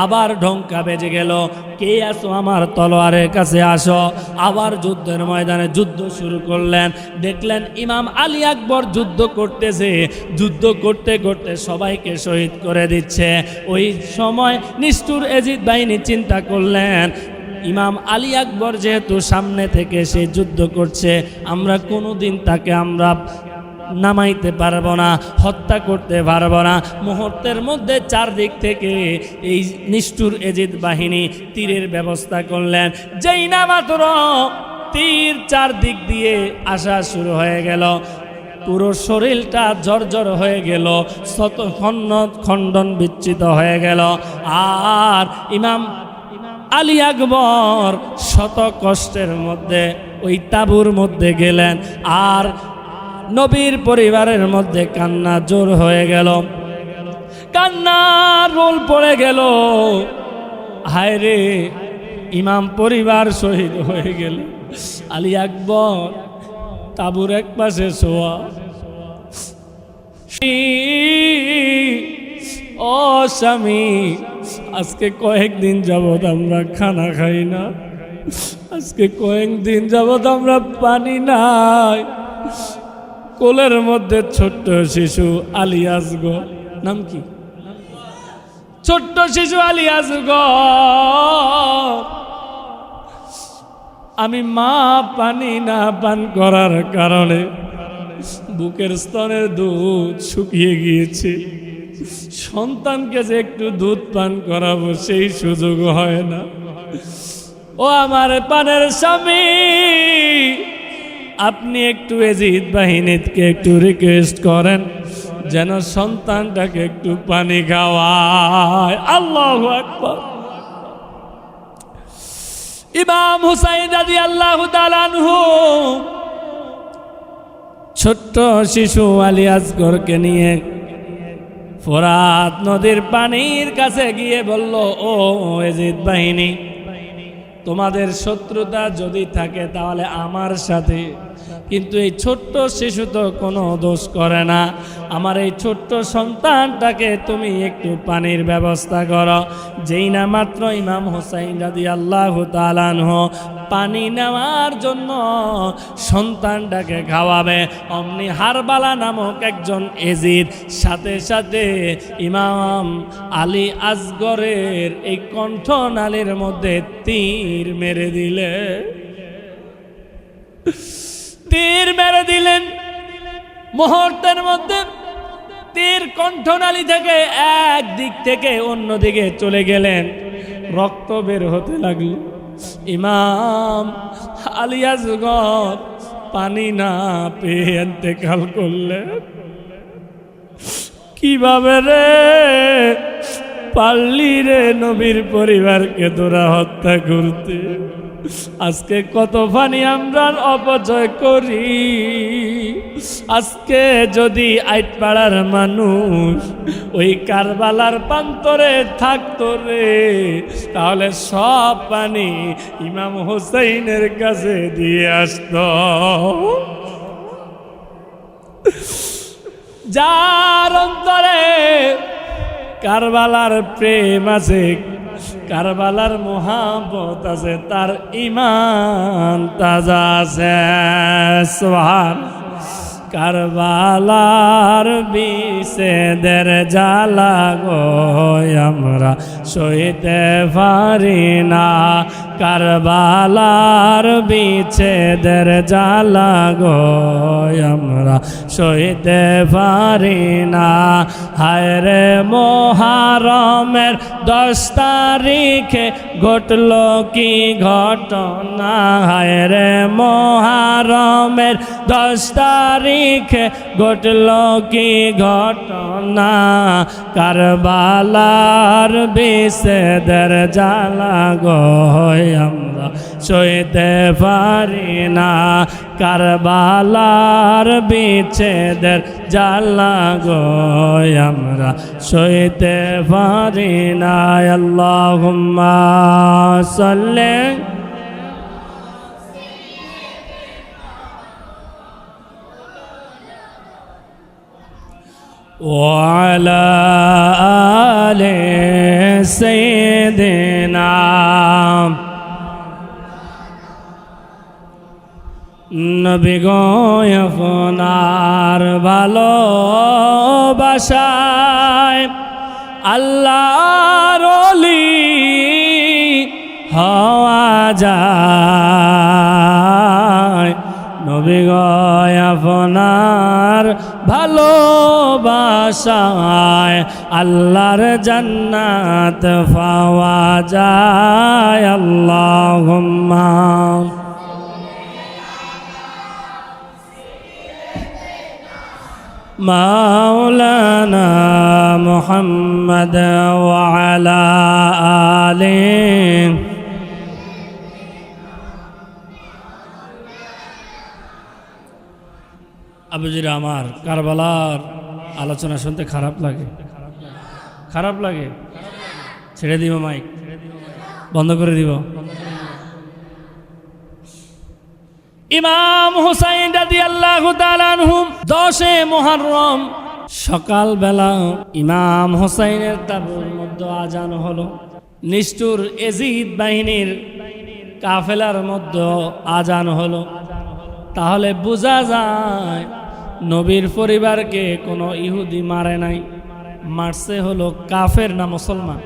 আবার ঢঙ্কা বেজে গেল, কে আসো আমার তলোয়ারের কাছে আসো। আবার যুদ্ধের ময়দানে যুদ্ধ শুরু করলেন। দেখলেন ইমাম আলী আকবর যুদ্ধ করতেছে, যুদ্ধ করতে করতে সবাইকে শহীদ করে দিচ্ছে। ওই সময় নিষ্ঠুর এজিদ বাহিনী চিন্তা করলেন, ইমাম আলী আকবর যেহেতু সামনে থেকে সে যুদ্ধ করছে, আমরা কোনোদিন তাকে আমরা নামাইতে পারবো না, হত্যা করতে পারবো না। মুহূর্তের মধ্যে চারদিক থেকে এই নিষ্ঠুর এজিদ বাহিনী তীরের ব্যবস্থা করলেন। যেই না মাত্র তীর চারদিক দিয়ে আসা শুরু হয়ে গেল, পুরো শরীরটা জর্জর হয়ে গেল, শত খণ্ডন বিচ্ছিত হয়ে গেল। আর ইমাম আলী আকবর শত কষ্টের মধ্যে ওই তাঁবুর মধ্যে গেলেন। আর নবীর পরিবারের মধ্যে কান্না জোর হয়ে গেল, কান্নার রোল পড়ে গেল। হায় রে, ইমাম পরিবার শহীদ হয়ে গেল, আলী আকবর তাঁবুর এক পাশে শোয়া। ও স্বামী, আজকে কয়েকদিন যাবৎ আমরা খানা খাই না, আজকে কয়েকদিন যাবৎ আমরা পানি নাই, কোলের মধ্যে ছোট্ট শিশু আলী আসগর, নাম কি? ছোট্ট শিশু আলী আসগর। আমি মা পানি না পান করার কারণে বুকের স্তনের দুধ শুকিয়ে গিয়েছে। সন্তানকে যে একটু দুধ পান করাবো সেই সুযোগ হয় না। ও আমার পানের স্বামী, আপনি একটু এজিদ বাহিনীকে একটু রিকোয়েস্ট করেন যেন সন্তানটাকে একটু পানি খাওয়ায়। আল্লাহু আকবার। ইমাম হুসাইন রাদিয়াল্লাহু তাআলা আনহু ছোট্ট শিশু আলী আসগরকে নিয়ে ফোরাত নদীর পানির কাছে গিয়ে বলল, ও এজিদ বাহিনী, তোমাদের শত্রুতা যদি থাকে তাহলে আমার সাথে, কিন্তু এই ছোট্ট শিশু তো কোনো দোষ করে না। আমার এই ছোট্ট সন্তানটাকে তুমি একটু পানির ব্যবস্থা করো। যেই না মাত্র ইমাম হুসাইন রাদিয়াল্লাহু তাআলা আনহু পানি নেওয়ার জন্য সন্তানটাকে খাওয়াবে, অমনি হারবালা নামক একজন এজিদ সাথে সাথে ইমাম আলী আসগরের এই কণ্ঠনালীর মধ্যে তীর মেরে দিলেন। মুহূর্তের মধ্যে তীর কণ্ঠনালী থেকে এক দিক থেকে অন্য দিকে চলে গেলেন, রক্ত বের হতে লাগলো। ইমাম আলী আসগর পানি না পেয়ে ইন্তেকাল করলেন। কিভাবে রে পারলি রে নবীর পরিবারকে তোরা হত্যা করতে? আজকে কত পানি আমরা অপচয় করি। আজকে যদি আইটপাড়ার মানুষ ওই কারবালার প্রান্তরে থাকতো রে, তাহলে সব পানি ইমাম হুসাইনের কাছে দিয়ে আসতো। যার অন্তরে কারবালার প্রেম আছে, কারবালার মোহাব্বত আছে, তার ঈমান তাজা আছে। সুবহান। কারবালার বিছেদের জ্বালা গো আমরা সইতে পারি না, কারবালার বিছেদের জ্বালা গো আমরা সইতে পারি না। হায় রে মুহররমের 10 তারিখে ঘটল কি ঘটনা, হায় রে মুহররমের 10 তারিখে ঘটল কি ঘটনা, কারবালার বিছেদের জ্বালা গো আমরা সইতে পারি না, কারবালার বিছেদের জ্বালা গো আমরা সইতে পারি না। আল্লাহুম্মা সাল্লি وعلى آل سيدنا নবী গো আপনার ভালোবাসায় আল্লাহর ওলি হওয়া যায়। নবী গো আপনার ভালোবাসায় আল্লাহর জান্নাত পাওয়া যায়। আল্লাহুম্মা মাওলানা মুহাম্মদ ওয়া আলা আলিহি। আবুজিরা আমার, কারবালার আলোচনা শুনতে খারাপ লাগে? খারাপ লাগে? ছেড়ে দিব, মাইক বন্ধ করে দিব। ইমাম হুসাইন রাদিয়াল্লাহু তাআলা আনহু 10 মুহররম সকালবেলা ইমাম হুসাইনের তাবুর মধ্যে আজান হলো। নিষ্ঠুর এজিদ বাহিনীর কাফেলার মধ্যে আজান হলো। তাহলে বোঝা যায় নবীর পরিবারকে কোনো ইহুদি মারে নাই, মারছে হলো কাফের না মুসলমান।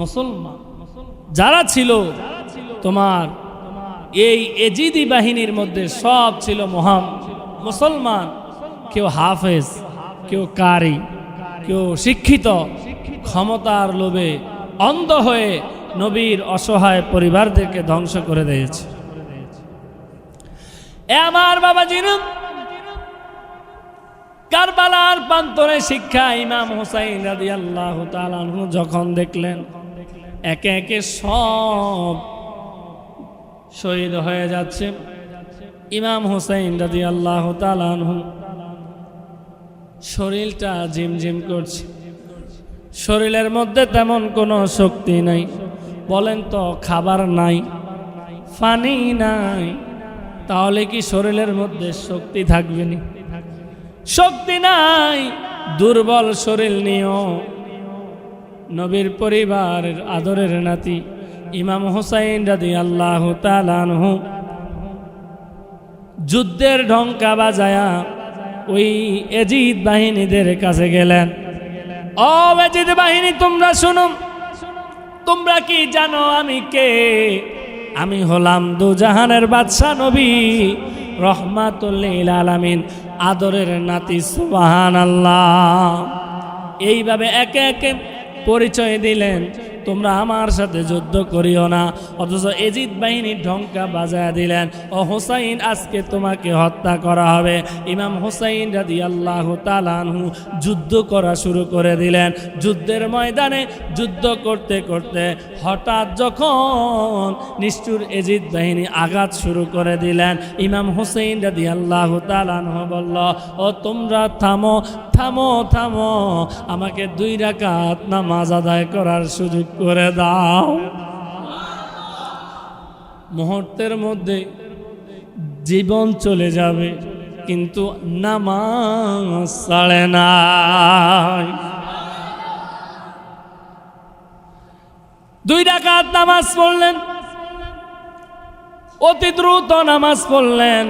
মুসলমান যারা ছিল তোমার এই এজিদি বাহিনীর মধ্যে সব ছিল মুসলমান। কেউ হাফেজ, কেউ কারি, কেউ শিক্ষিত, ক্ষমতার লোভে অন্ধ হয়ে নবীর অসহায় পরিবারদেরকে ধ্বংস করে দিয়েছে। এ আমার বাবাজিরা, কারবালার প্রান্তরে শিক্ষা ইমাম হুসাইন রাদিয়াল্লাহু তাআলা আনহু যখন দেখলেন একে একে সব শহীদ হয়ে যাচ্ছে, ইমাম হুসাইন রাদিয়াল্লাহু তাআলা আনহু শরীরটা ঝিমঝিম করছে, শরীরের মধ্যে তেমন কোনো শক্তি নাই। বলেন তো, খাবার নাই, পানি নাই, তাহলে কি শরীরের মধ্যে শক্তি থাকবে না? শক্তি নাই, দুর্বল শরীর নিয়েও নবীর পরিবারের আদরের নাতি ইমাম হুসাইন রাদিয়াল্লাহু তাআলা আনহু যুদ্ধের ঢঙ্কা বাজায়া ওই এজিদ বাহিনীদের কাছে গেলেন। ও এজিদ বাহিনী, তোমরা শুনো, তোমরা কি জানো আমি কে? আমি হলাম দুজাহানের বাদশা নবী রহমাতুল লিল আলামিন, আদরের নাতি। সুবহানাল্লাহ। এইভাবে একে একে পরিচয় দিলেন। তোমরা আমার সাথে যুদ্ধ করিও না, অথচ এজিদ বাহিনীর ঢঙ্কা বাজায় দিলেন। ও হুসাইন, আজকে তোমাকে হত্যা করা হবে। ইমাম হুসাইন রাদিয়াল্লাহু তাআলা আনহু যুদ্ধ করা শুরু করে দিলেন। যুদ্ধের ময়দানে যুদ্ধ করতে করতে হঠাৎ যখন নিষ্ঠুর এজিদ বাহিনী আঘাত শুরু করে দিলেন, ইমাম হুসাইন রাদিয়াল্লাহু তাআলা আনহু বলল, ও তোমরা থামো থামো থামো, আমাকে 2 রাকাত নামাজ আদায় করার সুযোগ করে দাও। মুহূর্তের মধ্যে জীবন চলে যাবে, কিন্তু নামাজ ছাড়ে না। 2 রাকাত নামাজ পড়লেন, অতি দ্রুত নামাজ পড়লেন।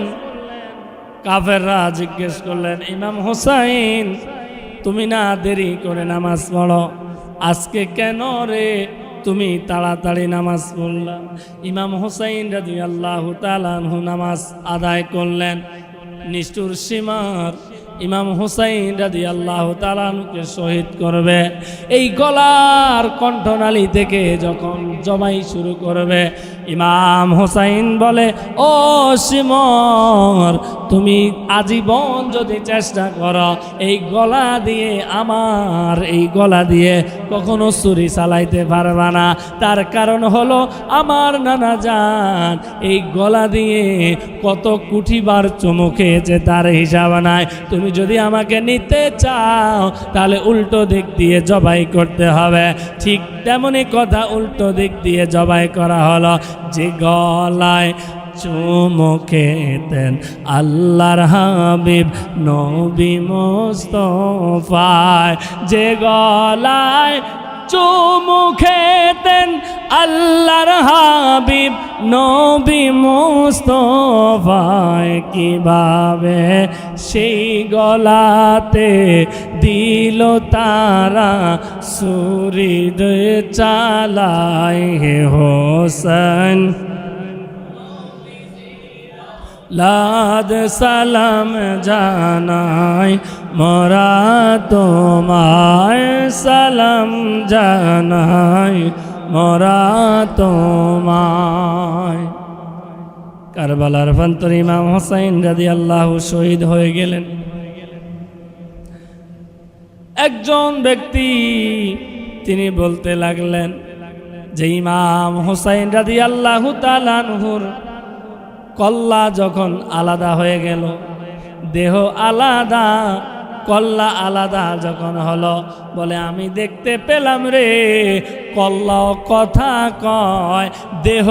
কাফেররা জিজ্ঞেস করলেন, ইমাম হুসাইন, তুমি না দেরি করে নামাজ পড়ো, আজকে কেন রে তুমি তাড়াতাড়ি নামাজ পড়লা? ইমাম হুসাইন রাদিয়াল্লাহু তাআলা আনহু নামাজ আদায় করলেন। নিষ্ঠুর সীমার ইমাম হুসাইন রাদিয়াল্লাহু তাআলা আনহুকে শহীদ করবে। এই গলার কণ্ঠনালী থেকে যখন জবাই শুরু করবে, ইমাম হুসাইন বলে, ও সিমর, তুমি আজীবন যদি চেষ্টা করো এই গলা দিয়ে, আমার এই গলা দিয়ে কখনো ছুরি চালাইতে পারবা না। তার কারণ হলো আমার নানা জান এই গলা দিয়ে কত কোটিবার চুমু খেয়েছে, তার হিসাব নাই। তুমি যদি আমাকে নিতে চাও তাহলে উল্টো দিক দিয়ে জবাই করতে হবে। ঠিক তেমনি কথা, উল্টো দিক দিয়ে জবাই করা হলো। যে গলায় চুমু খেতেন আল্লাহর হাবিব নবী মুস্তাফা, যে গলায় চুমু খেতেন আল্লাহর হাবিব নবী মুস্তাফা, কিভাবে সেই গলাতে দিল তারা ছুরি চালায়। হে হোসেন, লাদ সালাম জানাই মোরা তোমায়, সালাম জানাই মোরা তোমায়। কারবালার প্রান্তরে ইমাম হুসাইন রাদিয়াল্লাহু শহীদ হয়ে গেলেন। একজন ব্যক্তি তিনি বলতে লাগলেন যে ইমাম হুসাইন রাদিয়াল্লাহু তাআলা আনহুর কল্লা যখন আলাদা হয়ে গেল, দেহ আলাদা, কল্লা আলাদা যখন হলো, বলে আমি দেখতে পেলাম রে কল্লাও কথা কয়, দেহ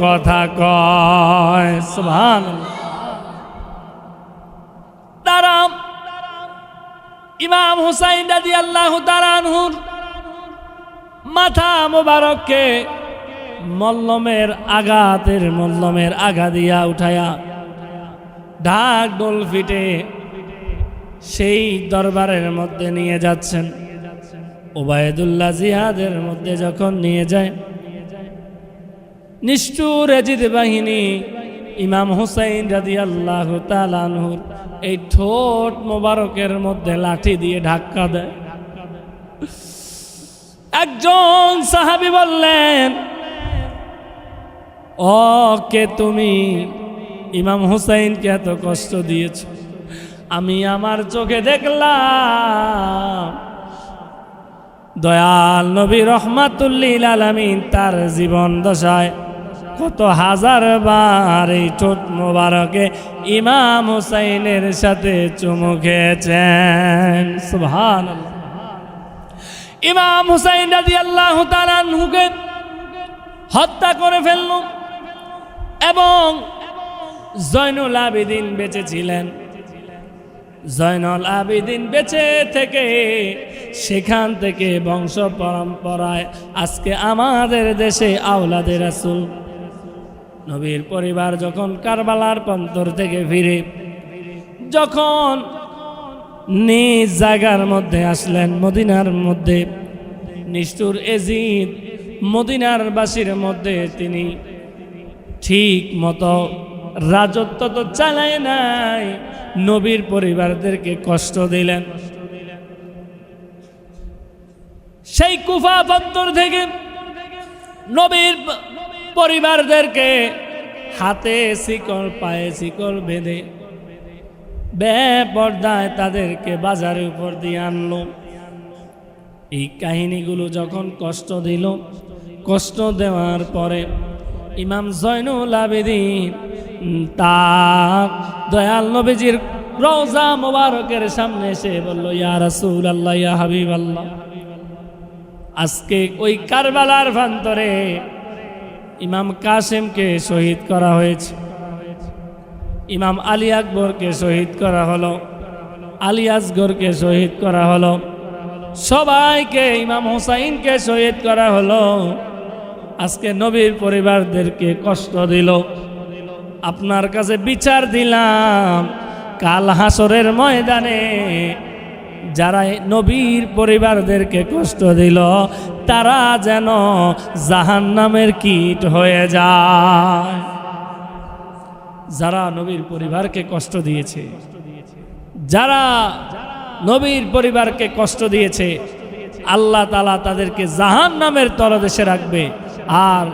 কথা কয়। সুবহানাল্লাহ। তারা ইমাম হুসাইন রাদিয়াল্লাহু তাআলা আনহুর মাথা মোবারককে মল্লমের আগা দিয়া উঠায়া ঢাক ঢোল পিটে সেই দরবারের মধ্যে নিয়ে যাচ্ছেন। ওবায়দুল্লাহ জিহাদের মধ্যে যখন নিয়ে যায়, নিষ্ঠুর এজিদ বাহিনী ইমাম হুসাইন রাদিয়াল্লাহু তাআলা আনহুর এই ঠোঁট মোবারকের মধ্যে লাঠি দিয়ে ধাক্কা দেয়। একজন সাহাবী বললেন, ও কে তুমি? ইমাম হুসাইনকে এত কষ্ট দিয়েছ? আমি আমার চোখে দেখলাম দয়াল নবী রাহমাতুল্লিল আলামিন তার জীবন দশায় কত হাজার বার এই ঠোঁট মোবারকে ইমাম হুসাইনের সাথে চুমু খেয়েছেন। সুবহানাল্লাহ। ইমাম হুসাইন রাদিয়াল্লাহু তাআলা আনহুকে হত্যা করে ফেলল এবং জয়নুল আবেদিন বেঁচে ছিলেন। জয়নুল আবেদিন বেঁচে থেকে সেখান থেকে বংশ পরম্পরায় আজকে আমাদের দেশে আওলাদে রাসূল নবীর পরিবার যখন কারবালার প্রান্তর থেকে ফিরে যখন নিজ জায়গার মধ্যে আসলেন, মদিনার মধ্যে, নিষ্ঠুর এজিদ মদিনার বাসীর মধ্যে তিনি ঠিক মতো রাজত্ব তো চালায় নাই, নবীর পরিবারদেরকে কষ্ট দিলেন। সেই কুফা প্রান্তর থেকে নবীর পরিবারদেরকে হাতে শিকল পায়ে শিকল বেঁধে বেপরদায় তাদেরকে বাজারের উপর দিয়ে আনলো। এই কাহিনীগুলো যখন কষ্ট দিল, কষ্ট দেওয়ার পরে ইমাম জয়নুল আবেদিন তার দয়াল নবীজির রওজা মোবারকের সামনে এসে বলল, ইয়া রাসূলুল্লাহ, ইয়া হাবিবাল্লাহ, আজকে ওই কারবালার প্রান্তরে ইমাম কাসেমকে শহীদ করা হয়েছে, ইমাম আলী আকবরকে শহীদ করা হলো, আলী আসগরকে শহীদ করা হলো, সবাইকে, ইমাম হুসাইনকে শহীদ করা হলো। আজকে নবীর পরিবারদেরকে কষ্ট দিল। আপনার কাছে বিচার দিলাম, কাল হাসরের ময়দানে যারা নবীর পরিবারদেরকে কষ্ট দিল তারা যেন জাহান্নামের কীট হয়ে যায়। যারা নবীর পরিবারকে কষ্ট দিয়েছে, যারা নবীর পরিবারকে কষ্ট দিয়েছে, আল্লাহ তাআলা তাদেরকে জাহান্নামের তলদেশে রাখবে। আর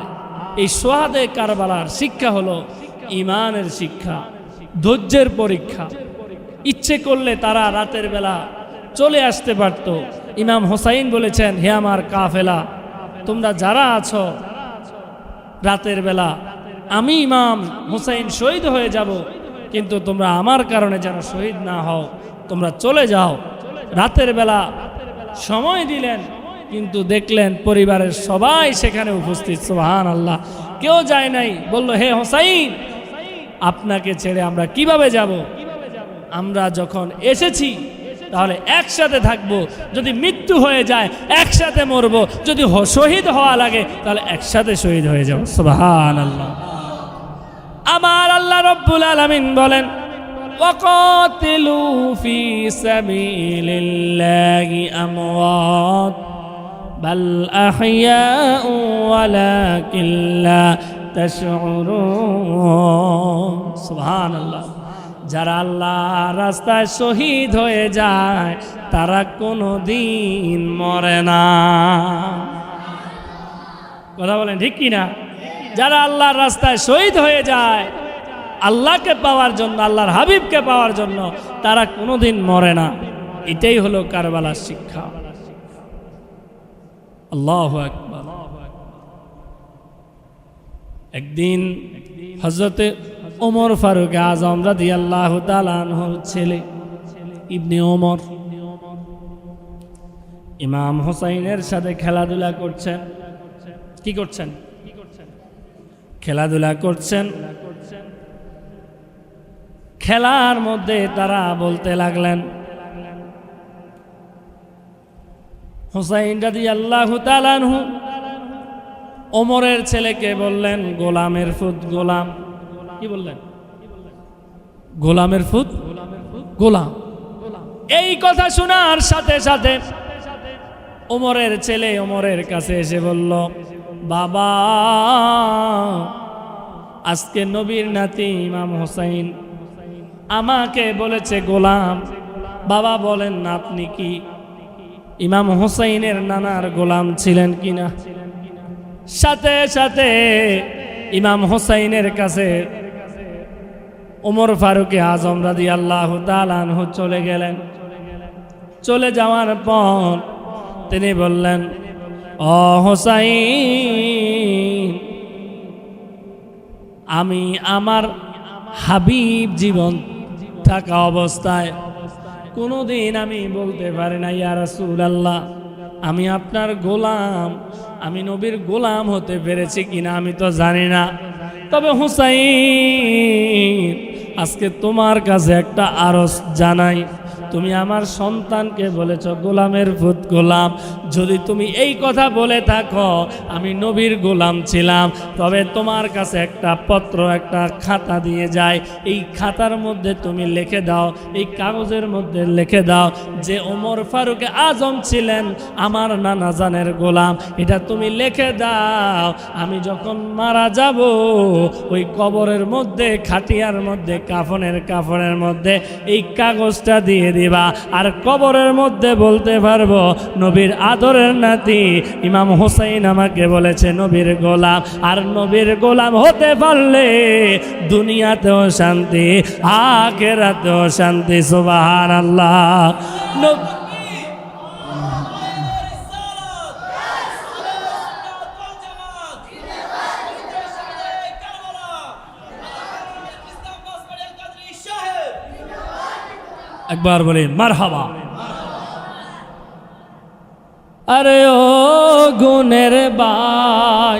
এই সোহাদে কারবালার শিক্ষা হলো ঈমানের শিক্ষা, ধৈর্যের পরীক্ষা। ইচ্ছে করলে তারা রাতের বেলা চলে আসতে পারত। ইমাম হুসাইন বলেছেন, হে আমার কাফেলা, তোমরা যারা আছো রাতের বেলা আমি ইমাম হুসাইন শহীদ হয়ে যাব, কিন্তু তোমরা আমার কারণে যেন শহীদ না হও, তোমরা চলে যাও। রাতের বেলা সময় দিলেন, কিন্তু দেখলেন পরিবারের সবাই সেখানে উপস্থিত। সুবহানাল্লাহ। কেউ যায় নাই। বলল, হে হুসাইন, আপনাকে ছেড়ে আমরা কিভাবে যাব? আমরা যখন এসেছি তাহলে একসাথে থাকবো, যদি মৃত্যু হয়ে যায় একসাথে মরবো, যদি শহীদ হওয়া লাগে তাহলে একসাথে শহীদ হয়ে যাব। সুবহানাল্লাহ। আমার আল্লাহ রাব্বুল আলামিন বলেন, ওয়াকাতিলু ফি সাবিলিল্লাহি আমওয়াত বাল আহইয়াউ ওয়ালাকিন লা তাশউরুন। সুবহানাল্লাহ। যারা আল্লাহর রাস্তায় শহীদ হয়ে যায় তারা কোনো দিন মরে না। কথা বলেন ঠিক কিনা? যারা আল্লাহর রাস্তায় শহীদ হয়ে যায় আল্লাহকে পাওয়ার জন্য, আল্লাহর হাবিবকে পাওয়ার জন্য, তারা কোনোদিন মরে না। এটাই হলো কারবালার শিক্ষা। আল্লাহু আকবার। একদিন হযরতে ওমর ফারুক আজম রাদিয়াল্লাহু তাআলা আনহুর ছেলে ইবনে ওমর ইমাম হুসাইনের সাথে খেলাধুলা করছেন। কি করছেন? খেলাধুলা করছেন। খেলার মধ্যে তারা বলতে লাগলেন, হুসাইন রাদিয়াল্লাহু তাআলা আনহু ওমরের ছেলেকে বললেন, গোলামের ফুত গোলাম। কি বললেন? গোলামের ফুত গোলাম। এই কথা শোনার সাথে সাথে ওমরের ছেলে ওমরের কাছে এসে বলল, বাবা, আজকে নবীর নাতি ইমাম হোসাইন আমাকে বলেছে গোলাম। বাবা বলেন না, আপনি কি ইমাম হোসাইনের নানার গোলাম ছিলেন কিনা? সাথে সাথে ইমাম হোসাইনের কাছে ওমর ফারুকে আজম রাদিয়াল্লাহু তাআলা আনহু চলে গেলেন। চলে যাওয়ার পর তিনি বললেন, ও হোসাইন, আমি আমার হাবিব জীবন থাকা অবস্থায় কোনোদিন আমি বলতে পারি না, ইয়া রাসূলুল্লাহ, আমি আপনার গোলাম। আমি নবীর গোলাম হতে পেরেছি কিনা আমি তো জানি না। তবে হুসাইন, আজকে তোমার কাছে একটা আরজ জানাই। তুমি আমার সন্তানকে বলেছ গোলামের পুত গোলাম। যদি তুমি এই কথা বলে থাকো আমি নবীর গোলাম ছিলাম, তবে তোমার কাছে একটা পত্র, একটা খাতা দিয়ে যায়। এই খাতার মধ্যে তুমি লিখে দাও, এই কাগজের মধ্যে লিখে দাও যে ওমর ফারুক আজম ছিলেন আমার নানা জানের গোলাম। এটা তুমি লিখে দাও। আমি যখন মারা যাব ওই কবরের মধ্যে, খাটিয়ার মধ্যে, কাফনের মধ্যে এই কাগজটা দিয়ে দিবা। আর কবরের মধ্যে বলতে পারবো নবীর আদরের নাতি ইমাম হোসাইন আমাকে বলেছে নবীর গোলাম। আর নবীর গোলাম হতে পারলে দুনিয়াতেও শান্তি, আখিরাতেও শান্তি। সুবহানাল্লাহ। একবার বলেন মারহাবা। আরে ও গুনের ভাই,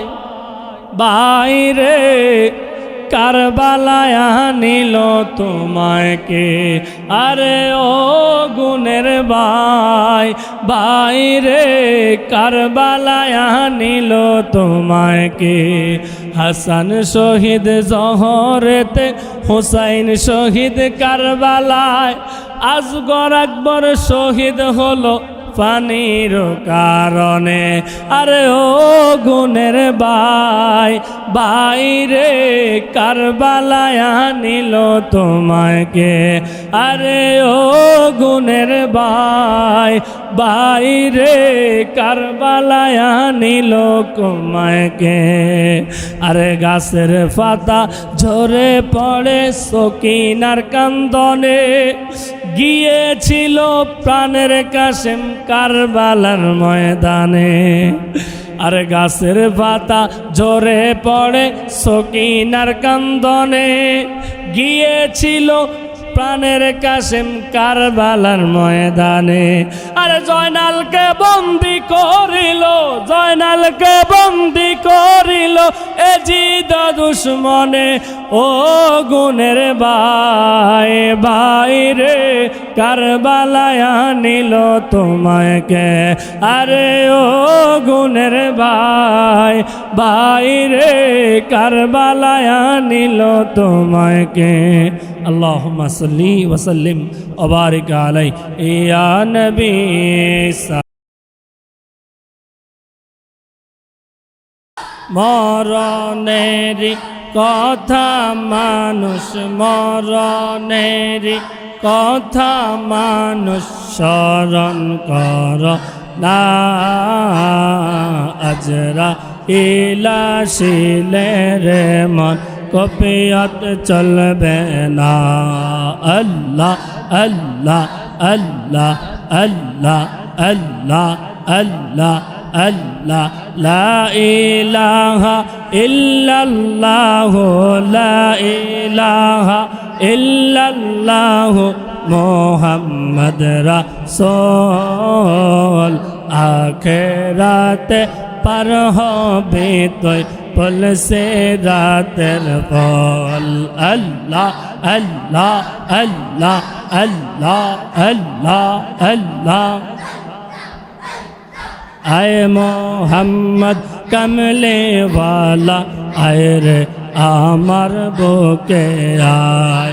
বাইরে কারবালায় নিল তোমাকে। আরে ও গুনের ভাই, বাইরে কারবালায় নিল তোমাকে। হাসান শহীদ জহরেতে, হুসাইন শহীদ কারবালায়, আসগর আকবর শহীদ হলো পানির কারণে। আরে ও গুনের ভাই, বাইরে কারবালায় নিল তোমাকে। আরে ও গুনের ভাই, বাইরে কারবালায় নিল তোমাকে। আরে গাছের পাতা ঝরে পড়ে সকিনার কান্দনে, গিয়েছিল প্রাণের কাশেম কারবালার ময়দানে। আরে গাছের পাতা ঝরে পড়ে সকিনার কান্দনে, গিয়েছিল প্রাণের কাশেম কারবালার ময়দানে। আরে জয়নালকে বন্দি করিল, জয়নালকে বন্দি করিল এজিদ দুশ্মনে। ও গুনের ভাই, বাইরে কারবালায় নিল তোমাকে। আরে ও গুনের ভাই, বাইরে কারবালায় নিল তোমাকে। আল্লাহুম্মা সাল্লি ওয়া সাল্লিম ওয়া বারিক আলাইহি ইয়া নবী। মরণের কথা মানুষ, মরণের কথা মানুষ স্মরণ কর না। আজরা ইলাশিলে রে মন কপিয়ত চলবে না। আল্লাহ আল্লাহ আল্লাহ আল্লাহ আল্লাহ আল্লাহ আল্লাহ। লা ইলাহা ইল্লাল্লাহ, লা ইলাহা ইল্লাল্লাহ মুহাম্মদ রাসূল। আখিরাতে পার হবে তুই পল সে রাতের পল। আল্লাহ আল্লাহ আল্লাহ আল্লাহ আল্লাহ আল্লাহ। আয় মোহাম্মদ কমলে ওয়ালা, আয় রে আমার বুকে আয়।